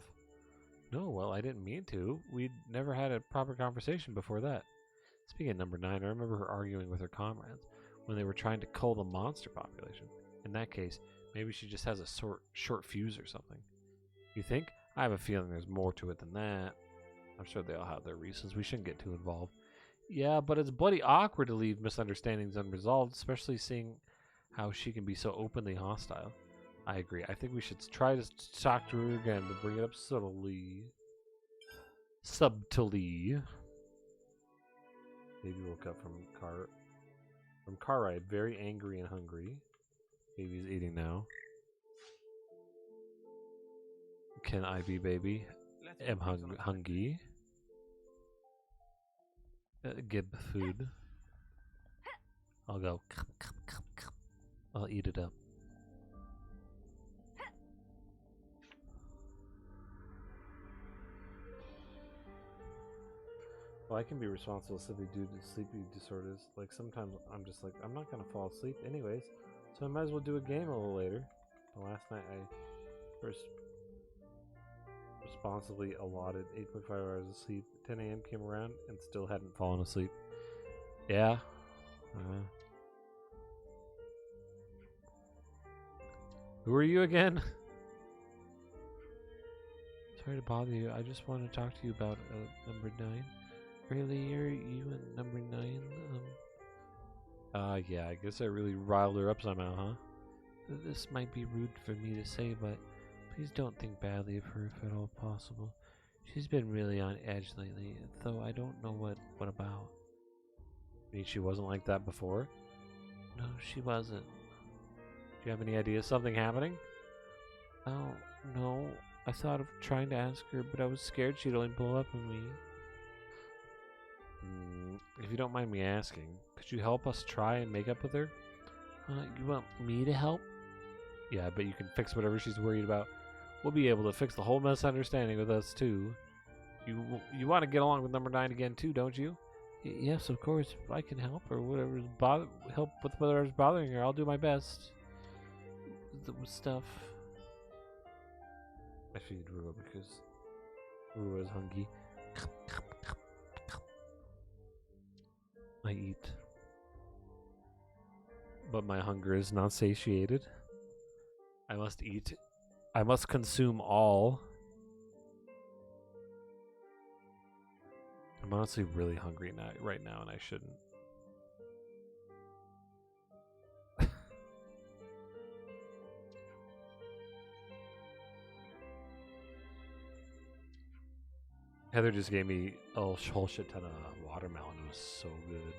S1: No, well, I didn't mean to. We'd never had a proper conversation before that. Speaking of number 9, I remember her arguing with her comrades when they were trying to cull the monster population. In that case, maybe she just has a short fuse or something. You think? I have a feeling there's more to it than that. I'm sure they all have their reasons. We shouldn't get too involved. Yeah, but it's bloody awkward to leave misunderstandings unresolved, especially seeing how she can be so openly hostile. I agree. I think we should try to talk to her again, but bring it up subtly. Subtly. Baby woke up from car ride, very angry and hungry. Baby's eating now. Can I be baby? Am hungry. Give food. I'll go. I'll eat it up. Well, I can be responsible simply due to sleepy disorders. Like, sometimes I'm just like, I'm not gonna fall asleep anyways, so I might as well do a game a little later. But last night I responsibly allotted 8.5 hours of sleep. 10 a.m. came around and still hadn't fallen asleep. Yeah. Who are you again? Sorry to bother you. I just want to talk to you about number 9. Earlier, you and number 9, yeah, I guess I really riled her up somehow, huh? This might be rude for me to say, but please don't think badly of her if at all possible. She's been really on edge lately, though I don't know what about. You mean she wasn't like that before? No, she wasn't. Do you have any idea something happening? Oh, no. I thought of trying to ask her, but I was scared she'd only blow up on me. If you don't mind me asking, could you help us try and make up with her? You want me to help? Yeah, I bet you can fix whatever she's worried about. We'll be able to fix the whole misunderstanding with us, too. You want to get along with number 9 again, too, don't you? Yes, of course. If I can help her, help with whatever's bothering her, I'll do my best. The stuff. I feed Rua because Rua is hungry. I eat. But my hunger is not satiated. I must eat. I must consume all. I'm honestly really hungry right now, and I shouldn't. Heather just gave me a whole shit ton of watermelon. It was so good.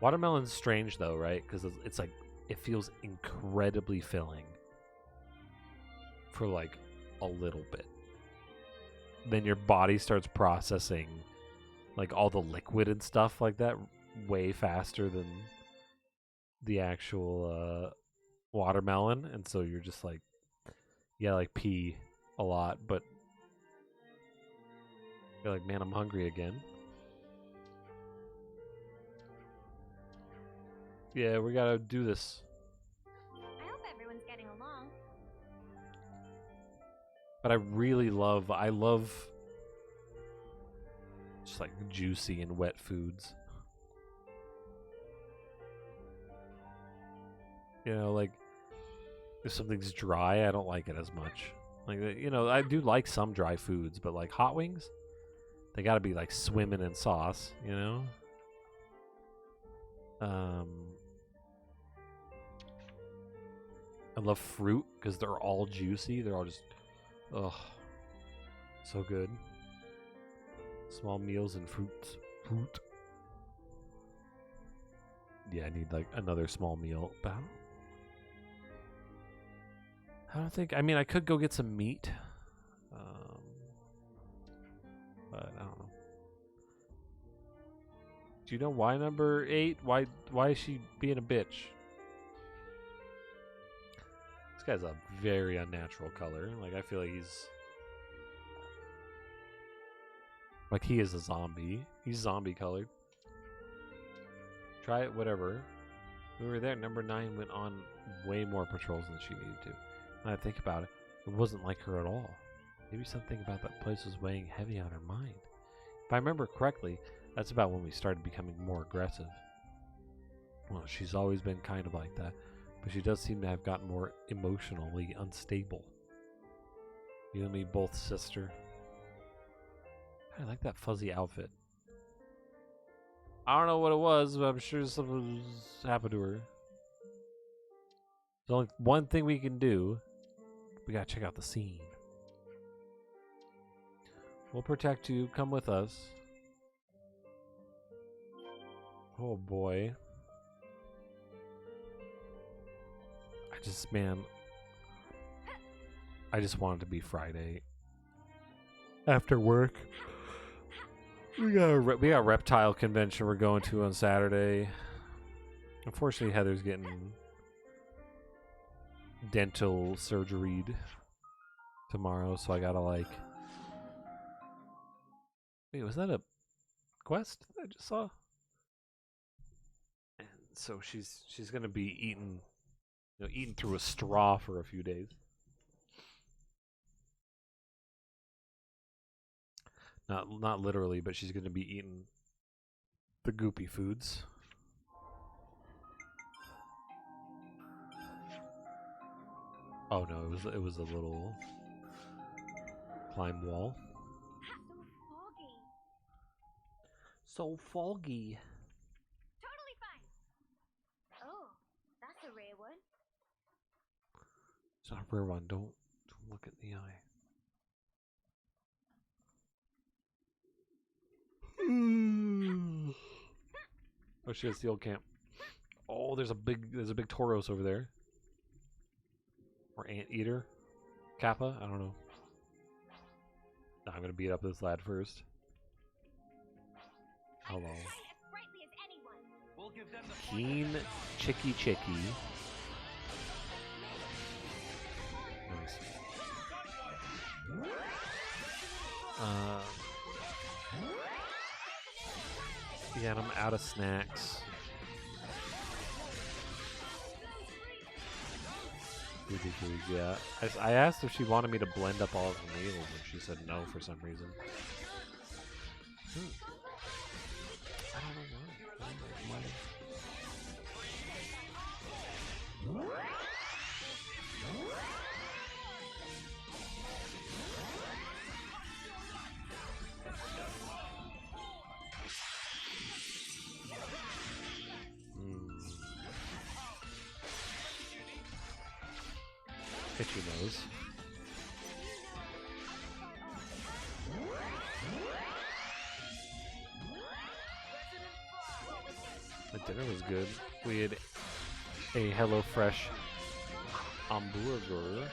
S1: Watermelon's strange though, right? Because it's like, it feels incredibly filling for like a little bit. Then your body starts processing like all the liquid and stuff like that way faster than the actual watermelon. And so you're just like, yeah, like pee a lot, but you're like, man, I'm hungry again. Yeah, we gotta do this.
S2: I hope everyone's getting along.
S1: But I love just like juicy and wet foods. You know, like If something's dry, I don't like it as much. Like, you know, I do like some dry foods, but like hot wings, they gotta be like swimming in sauce, you know? I love fruit because they're all juicy. They're all just, ugh, so good. Small meals and fruits. Fruit. Yeah, I need like another small meal. But I don't think. I mean, I could go get some meat. But I don't know. Do you know why number 8? Why is she being a bitch? This guy's a very unnatural color. Like, I feel like he's like he is a zombie. He's zombie colored. Try it, whatever. We were there. Number 9 went on way more patrols than she needed to. When I think about it, it wasn't like her at all. Maybe something about that place was weighing heavy on her mind. If I remember correctly, that's about when we started becoming more aggressive. Well, she's always been kind of like that, but she does seem to have gotten more emotionally unstable. You and me both, sister. I like that fuzzy outfit. I don't know what it was, but I'm sure something happened to her. There's only one thing we can do. We gotta check out the scene. We'll protect you. Come with us. Oh boy. I just want it to be Friday. After work. We got reptile convention we're going to on Saturday. Unfortunately, Heather's getting dental surgery tomorrow, so I gotta like. Wait, was that a quest I just saw? And so she's gonna be eating through a straw for a few days. Not literally, but she's gonna be eating the goopy foods. Oh no, it was a little climb wall.
S2: So foggy.
S1: So foggy.
S2: Totally fine. Oh, that's a rare one.
S1: It's not a rare one. Don't look at the eye. Oh shit, it's the old camp. Oh, there's a big Tauros over there. Or anteater. Kappa? I don't know. No, I'm gonna beat up this lad first. Hello.
S3: We'll give them the
S1: Keen Chicky Chicky. Nice. Yeah, and I'm out of snacks. Yeah. I asked if she wanted me to blend up all of the meals, and she said no for some reason. I don't know why. Itchy nose. The dinner was good. We had a HelloFresh hamburger.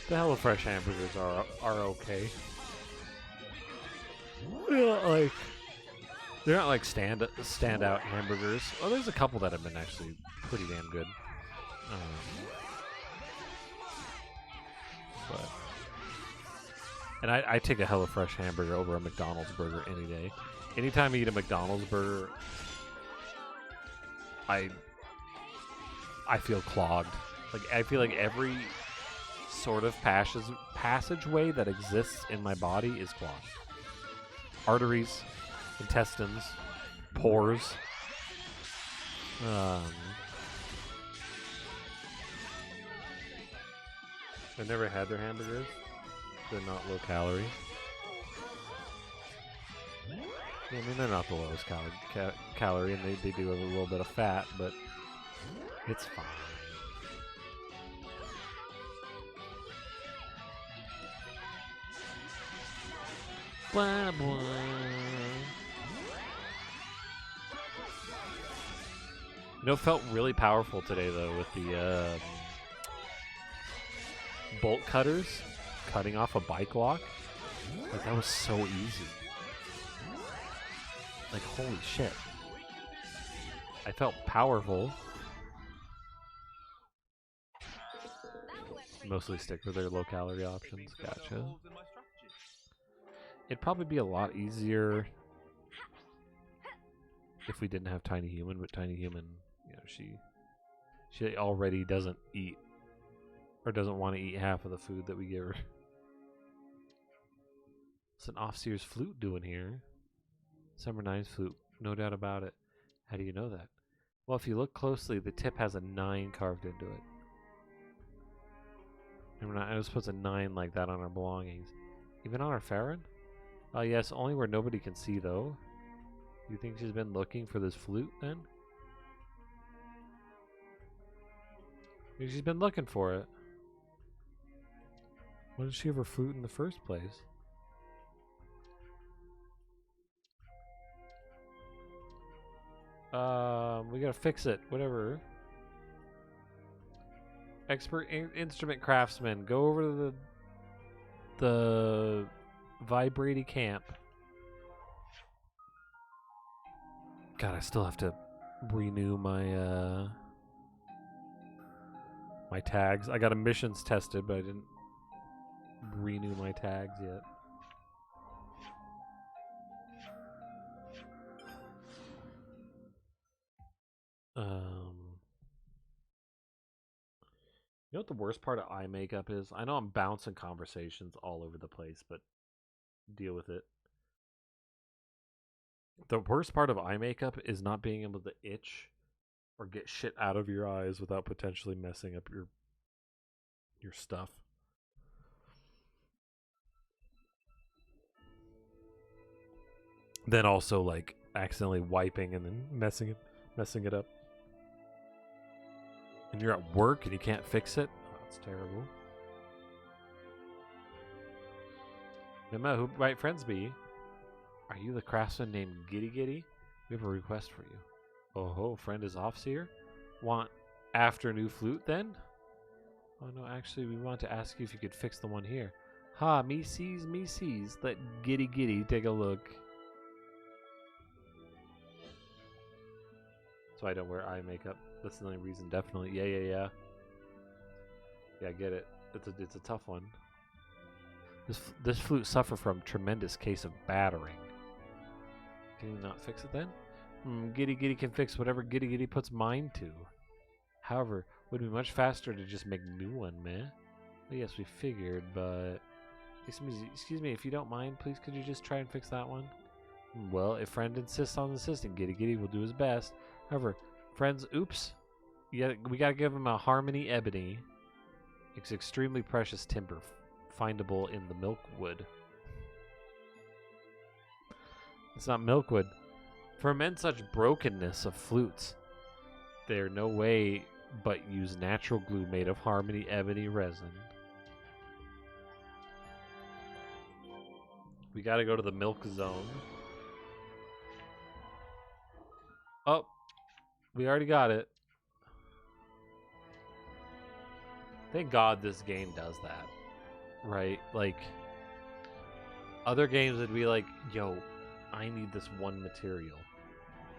S1: The HelloFresh hamburgers are okay. They're not like standout hamburgers. Oh, there's a couple that have been actually pretty damn good. And I take a HelloFresh hamburger over a McDonald's burger any day. Anytime I eat a McDonald's burger, I feel clogged. Like I feel like every sort of passageway that exists in my body is clogged. Arteries, intestines, pores. I've never had their hamburgers. They're not low calorie. I mean, they're not the lowest calorie, and they do have a little bit of fat, but it's fine. Blah, blah. You know, it felt really powerful today, though, with the bolt cutters cutting off a bike lock. Like, that was so easy. Like, holy shit. I felt powerful. Mostly stick with their low-calorie options. Gotcha. It'd probably be a lot easier if we didn't have Tiny Human, but Tiny Human, you know, she already doesn't eat, or doesn't want to eat half of the food that we give her. What's an Offseer's flute doing here? Summer Nine's flute, no doubt about it. How do you know that? Well, if you look closely, the tip has a 9 carved into it. And I was supposed to 9 like that on our belongings. Even on our Farron? Oh yes, only where nobody can see though. You think she's been looking for this flute then? Maybe she's been looking for it. Why did she have her flute in the first place? We gotta fix it. Whatever. Expert instrument craftsman, go over to the Vibrati camp. God, I still have to renew my my tags. I got emissions tested, but I didn't renew my tags yet. You know what the worst part of eye makeup is? I know I'm bouncing conversations all over the place, but deal with it. The worst part of eye makeup is not being able to itch or get shit out of your eyes without potentially messing up your stuff. Then also like accidentally wiping and then messing it up. And you're at work and you can't fix it. Oh, that's terrible. No matter who might friends be. Are you the craftsman named Giddy Giddy? We have a request for you. Oh ho, friend is Offseer? Want after new flute then? Oh no, actually we want to ask you if you could fix the one here. Ha, me sees. Let Giddy Giddy take a look. So I don't wear eye makeup. That's the only reason, definitely. Yeah. Yeah, I get it. It's a tough one. This flute suffer from tremendous case of battering. Can you not fix it then? Giddy Giddy can fix whatever Giddy Giddy puts mind to. However, it would be much faster to just make a new one, man. Well, yes, we figured, but... Excuse me, if you don't mind, please could you just try and fix that one? Well, if friend insists on insisting, Giddy Giddy will do his best. However, friends, oops. We gotta give him a Harmony Ebony. It's extremely precious timber, findable in the Milkwood. It's not Milkwood. For amend such brokenness of flutes, there no way but use natural glue made of Harmony Ebony resin. We gotta go to the milk zone. Oh, we already got it. Thank God this game does that. Right? Like, other games would be like, yo, I need this one material.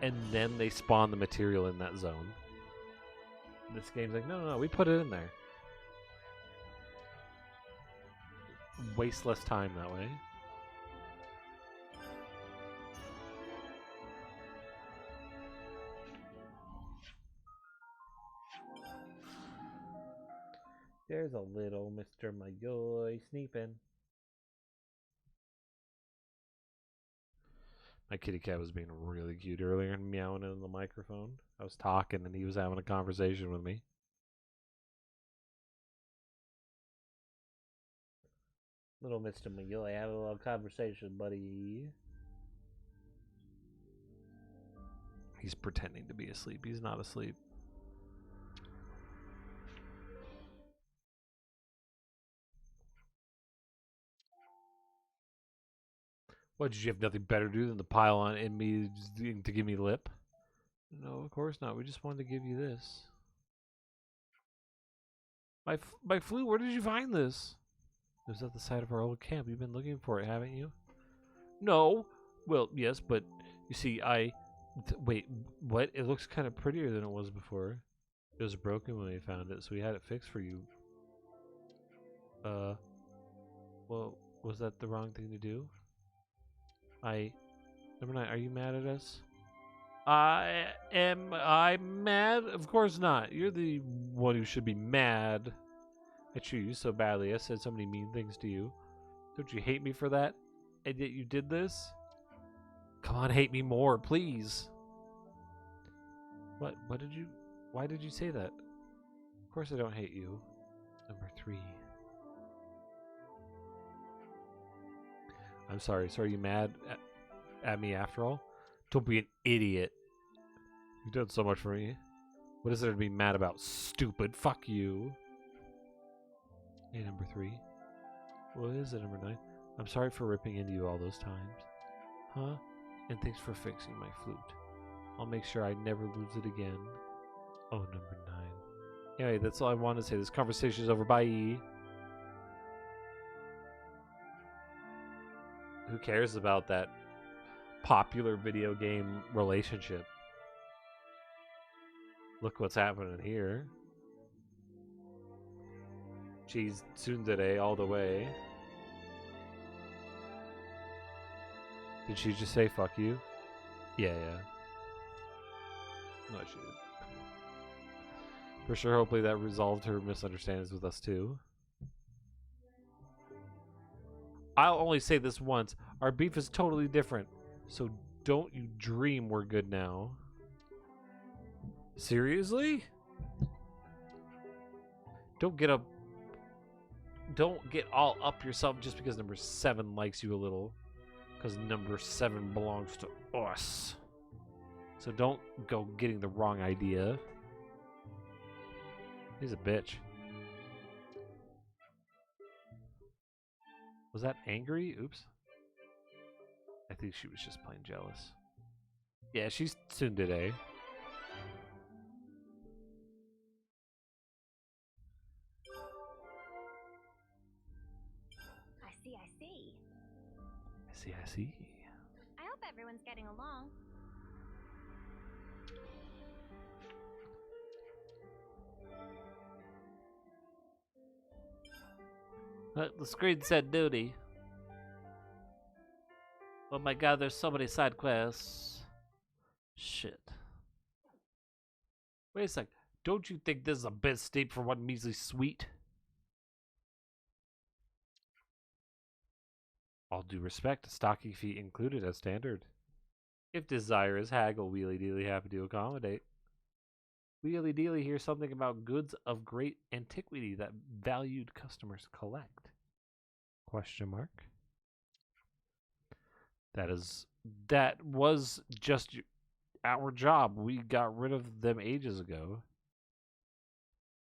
S1: And then they spawn the material in that zone. This game's like, no, we put it in there. Waste less time that way. There's a little Mr. Mayoy sneaping. My kitty cat was being really cute earlier and meowing in the microphone. I was talking and he was having a conversation with me. Little Mr. Mayoy, have a little conversation, buddy. He's pretending to be asleep. He's not asleep. What, did you have nothing better to do than to pile on in me to give me lip? No, of course not. We just wanted to give you this. My flute, where did you find this? It was at the side of our old camp. You've been looking for it, haven't you? No. Well, yes, but you see, wait, what? It looks kind of prettier than it was before. It was broken when we found it, so we had it fixed for you. Well, was that the wrong thing to do? Number 9, are you mad at us? I'm mad? Of course not. You're the one who should be mad. I treated you so badly. I said so many mean things to you. Don't you hate me for that? And yet you did this? Come on, hate me more, please. Why did you say that? Of course I don't hate you. Number 3. I'm sorry. So are you mad at me after all? Don't be an idiot. You've done so much for me. What is there to be mad about? Stupid. Fuck you. Hey, number 3. What is it, number 9? I'm sorry for ripping into you all those times. Huh? And thanks for fixing my flute. I'll make sure I never lose it again. Oh, number 9. Anyway, that's all I wanted to say. This conversation is over. Bye. Who cares about that popular video game relationship? Look what's happening here. She's tsundere all the way. Did she just say fuck you? Yeah. No, she didn't. For sure, hopefully that resolved her misunderstandings with us too. I'll only say this once. Our beef is totally different. So don't you dream we're good now. Seriously? Don't get all up yourself just because number 7 likes you a little. Because number 7 belongs to us. So don't go getting the wrong idea. He's a bitch. Was that angry? Oops. I think she was just plain jealous. Yeah, she's tsundere. I see.
S2: I hope everyone's getting along.
S1: The screen said duty. Oh my god, there's so many side quests. Shit. Wait a sec. Don't you think this is a bit steep for one measly sweet? All due respect, stocking fee included as standard. If desire is haggle, Wheelie Dealy happy to accommodate. Wheelie Dealy hears something about goods of great antiquity that valued customers collect. Question mark. That was just our job. We got rid of them ages ago.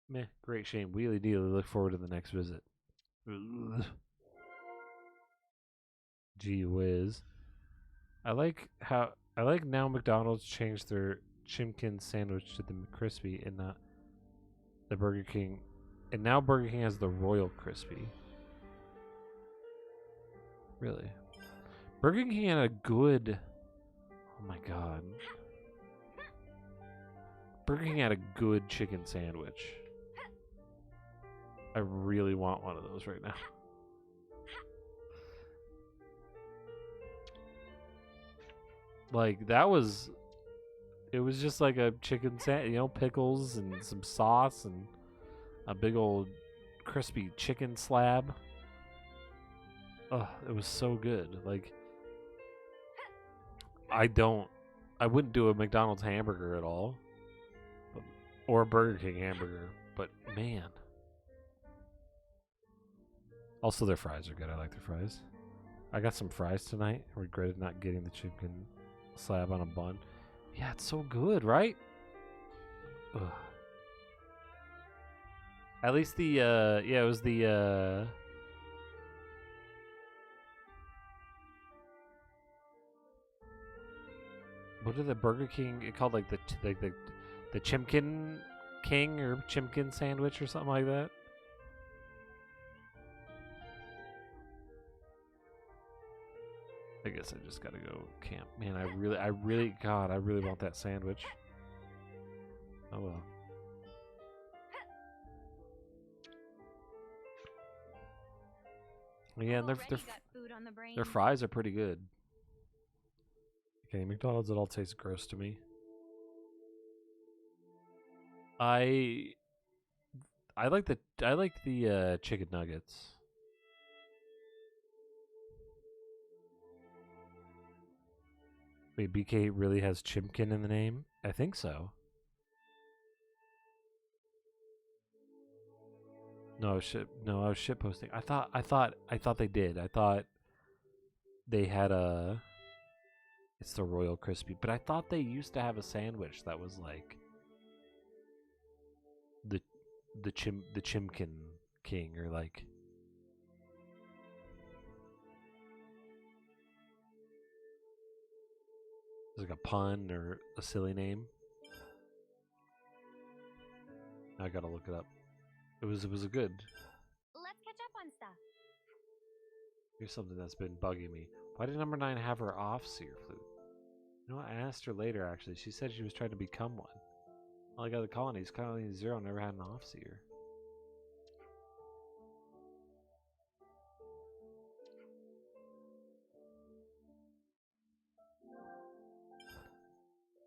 S1: Meh, great shame. Wheelie Dealy, look forward to the next visit. Ugh. Gee whiz. I like now McDonald's changed their Chimkin sandwich to the McCrispy and not the Burger King. And now Burger King has the Royal Crispy. Really? Burger King had a good... Oh my god. Burger King had a good chicken sandwich. I really want one of those right now. Like, that was... It was just like a chicken sandwich, you know, pickles and some sauce and a big old crispy chicken slab. Ugh, it was so good. Like, I wouldn't do a McDonald's hamburger at all, or a Burger King hamburger. But man, also their fries are good. I like their fries. I got some fries tonight. I regretted not getting the chicken slab on a bun. Yeah, it's so good, right? Ugh. At least the yeah, it was the what are the Burger King? It called like the Chimkin King or Chimkin sandwich or something like that. I guess I just gotta go camp. Man, I really want that sandwich. Oh well. Yeah, and their fries are pretty good. Okay, McDonald's, it all tastes gross to me. I like the chicken nuggets. Wait, BK really has Chimkin in the name? I think so. No, I was shit posting. I thought they did. I thought they had it's the Royal Crispy, but I thought they used to have a sandwich that was like the Chimkin King, or like like a pun or a silly name. I gotta look it up. It was a good.
S2: Let's catch up on stuff.
S1: Here's something that's been bugging me. Why did number 9 have her off-seer flute? You know what? I asked her later, actually. She said she was trying to become one. All I got the colonies. Colony 0 never had an off-seer.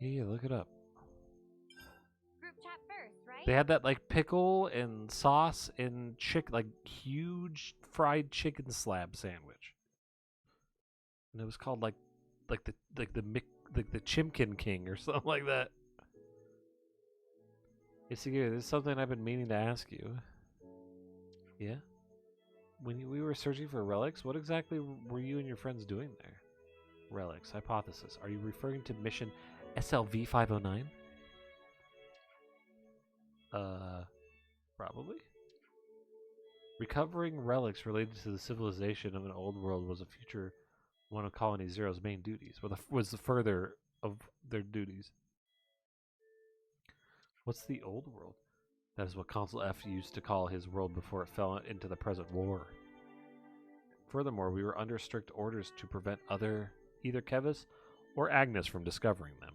S1: Yeah, look it up.
S2: Group chat first, right?
S1: They had that like pickle and sauce and like huge fried chicken slab sandwich, and it was called like the Chimkin King or something like that. Hey, Sigir, this is something I've been meaning to ask you. Yeah? When we were searching for relics, what exactly were you and your friends doing there? Relics, hypothesis. Are you referring to mission SLV 509? Probably. Recovering relics related to the civilization of an old world was a future one of Colony Zero's main duties. Was the further of their duties. What's the old world? That is what Consul F used to call his world before it fell into the present war. Furthermore, we were under strict orders to prevent either Kevis or Agnes from discovering them.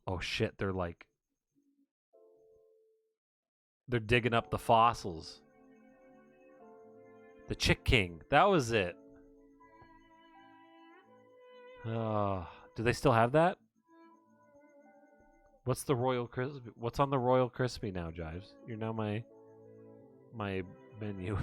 S1: Oh shit, they're digging up the fossils. The Chick King, that was it. Do they still have that? What's the Royal Crispy? What's on the Royal Crispy now, Jives? You're now my menu.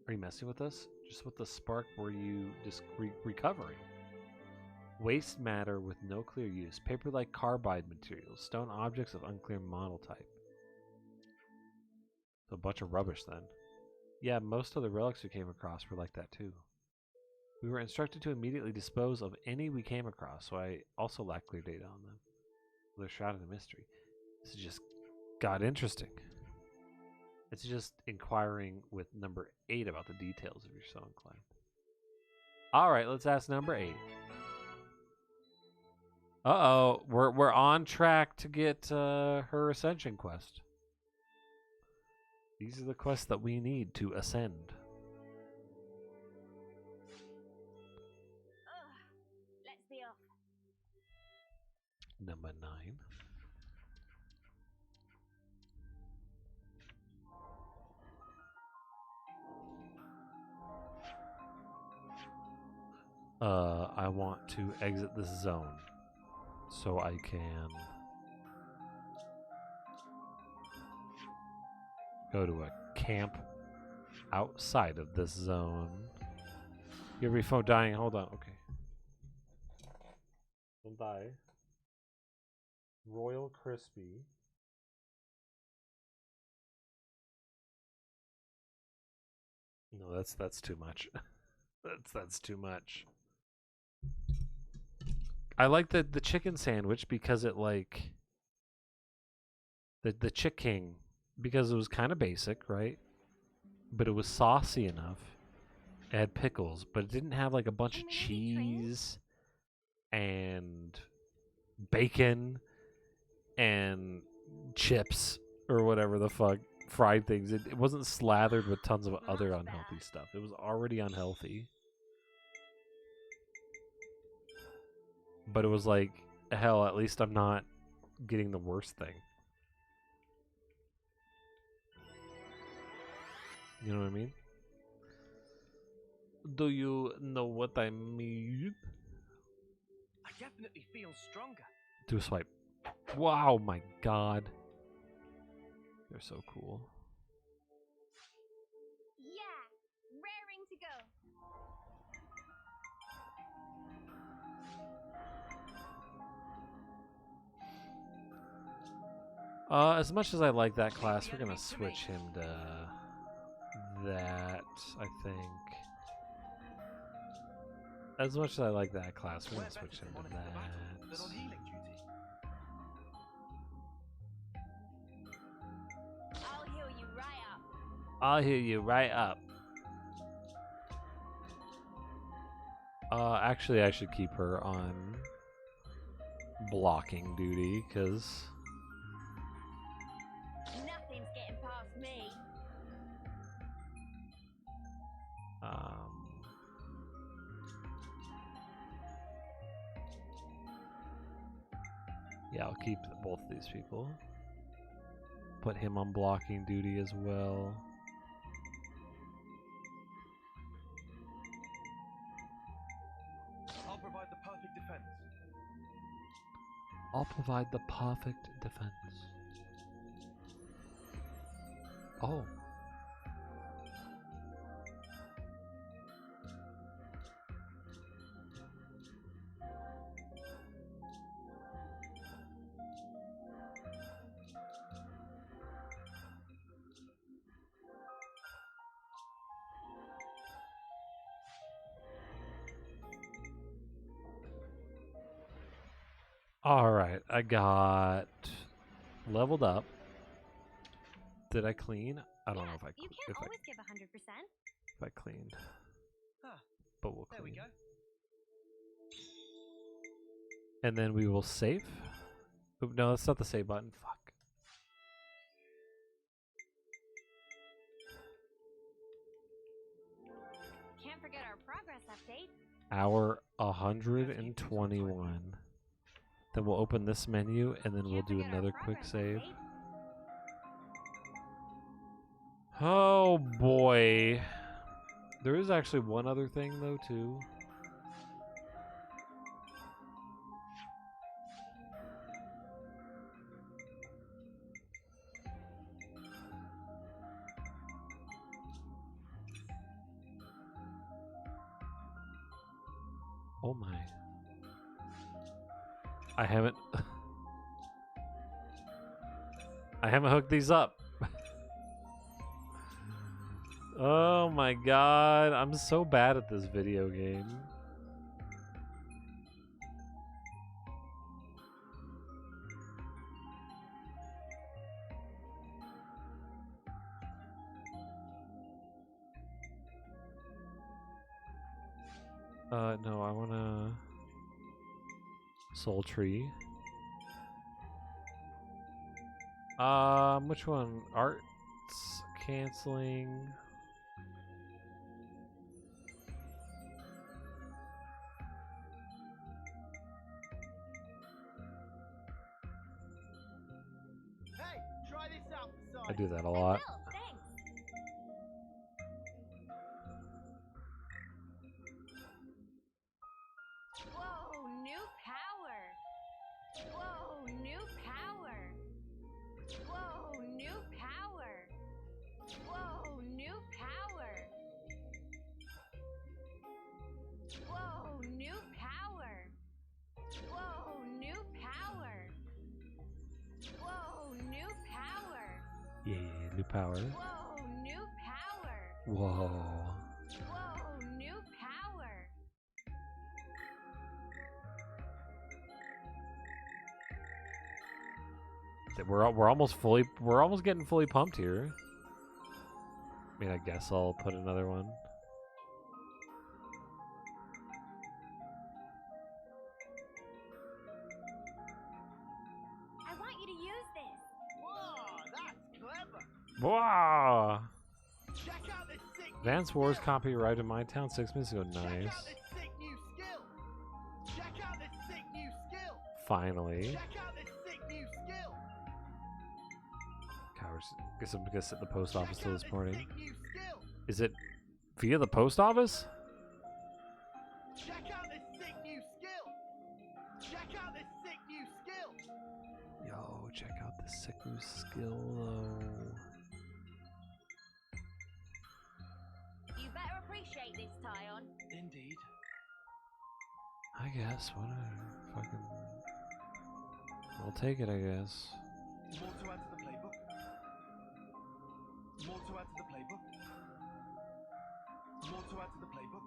S1: Are you messing with us? Just what the spark were you just recovering? Waste matter with no clear use. Paper-like carbide materials. Stone objects of unclear model type. So a bunch of rubbish then. Yeah, most of the relics we came across were like that too. We were instructed to immediately dispose of any we came across, so I also lack clear data on them. They're shrouded in mystery. This just got interesting. It's just inquiring with number 8 about the details if you're so inclined. Alright, let's ask number 8. Uh-oh, we're on track to get her ascension quest. These are the quests that we need to ascend.
S2: Let's be off.
S1: Number 9. I want to exit this zone. so I can go to a camp outside of this zone. Your phone dying. Hold on. Okay. Don't die. Royal Crispy. No, that's too much. that's too much. I like the chicken sandwich because it like the Chick King because it was kind of basic, right? But it was saucy enough. It had pickles, but it didn't have like a bunch of cheese and bacon and chips or whatever the fuck fried things. It wasn't slathered with tons of other unhealthy stuff. It was already unhealthy. But it was like, hell, at least I'm not getting the worst thing. You know what I mean? Do you know what I mean?
S3: I definitely feel stronger.
S1: Do a swipe. Wow, my god. They're so cool.
S2: Yeah, raring to go.
S1: As much as I like that class, we're gonna switch him to that, I think. As much as I like that class, we're gonna switch him to that.
S2: I'll heal you right up.
S1: I'll heal you right up. Actually, I should keep her on blocking duty, because
S2: Nothing's getting past me.
S1: yeah, I'll keep both of these people. Put him on blocking duty as well.
S3: I'll provide the perfect defense.
S1: I'll provide the perfect defense. Oh. Alright, I got leveled up. Did I clean? I don't know if I
S2: You can't always give 100%.
S1: if I cleaned.
S3: Huh,
S1: But we'll
S3: there we
S1: clean.
S3: go.
S1: And then we will save. Oop, no, that's not the save button. Fuck.
S2: Can't forget our progress update.
S1: Hour 121. Then we'll open this menu and then we'll
S2: Can't
S1: do
S2: forget our
S1: another quick
S2: progress
S1: save.
S2: update.
S1: Oh boy. There is actually one other thing though too. Oh my. I haven't I haven't hooked these up. Oh my god, I'm so bad at this video game. No, I wanna Soul Tree. Which one? Arts canceling.
S3: Hey, try this out.
S1: I do that a
S2: I
S1: lot.
S2: will, thanks. Whoa, new power.
S1: new power.
S2: Whoa, new power.
S1: Whoa.
S2: Whoa, new power.
S1: We're almost getting fully pumped here. I mean, I guess I'll put another one.
S2: I want you to use this.
S3: Whoa, that's clever.
S1: Wow!
S3: Check out this sick new
S1: Advance Wars
S3: skill.
S1: copyright in my town 6 minutes ago.
S3: Check
S1: Nice.
S3: out this sick new skill. Check out this sick new skill.
S1: Finally.
S3: Check out this sick new skill.
S1: Cowards. Guess I'm gonna sit at the post office
S3: Check
S1: till
S3: out
S1: this morning.
S3: sick new skill.
S1: Is it via the post office?
S3: Check out this sick new skill. Check out this sick new skill.
S1: Yo, check out this sick new skill though.
S2: You better appreciate this, Tyon.
S3: Indeed.
S1: I guess, whatever. Fucking. I'll take it, I guess.
S3: More to add to the playbook. More to add to the playbook. More to add to the playbook.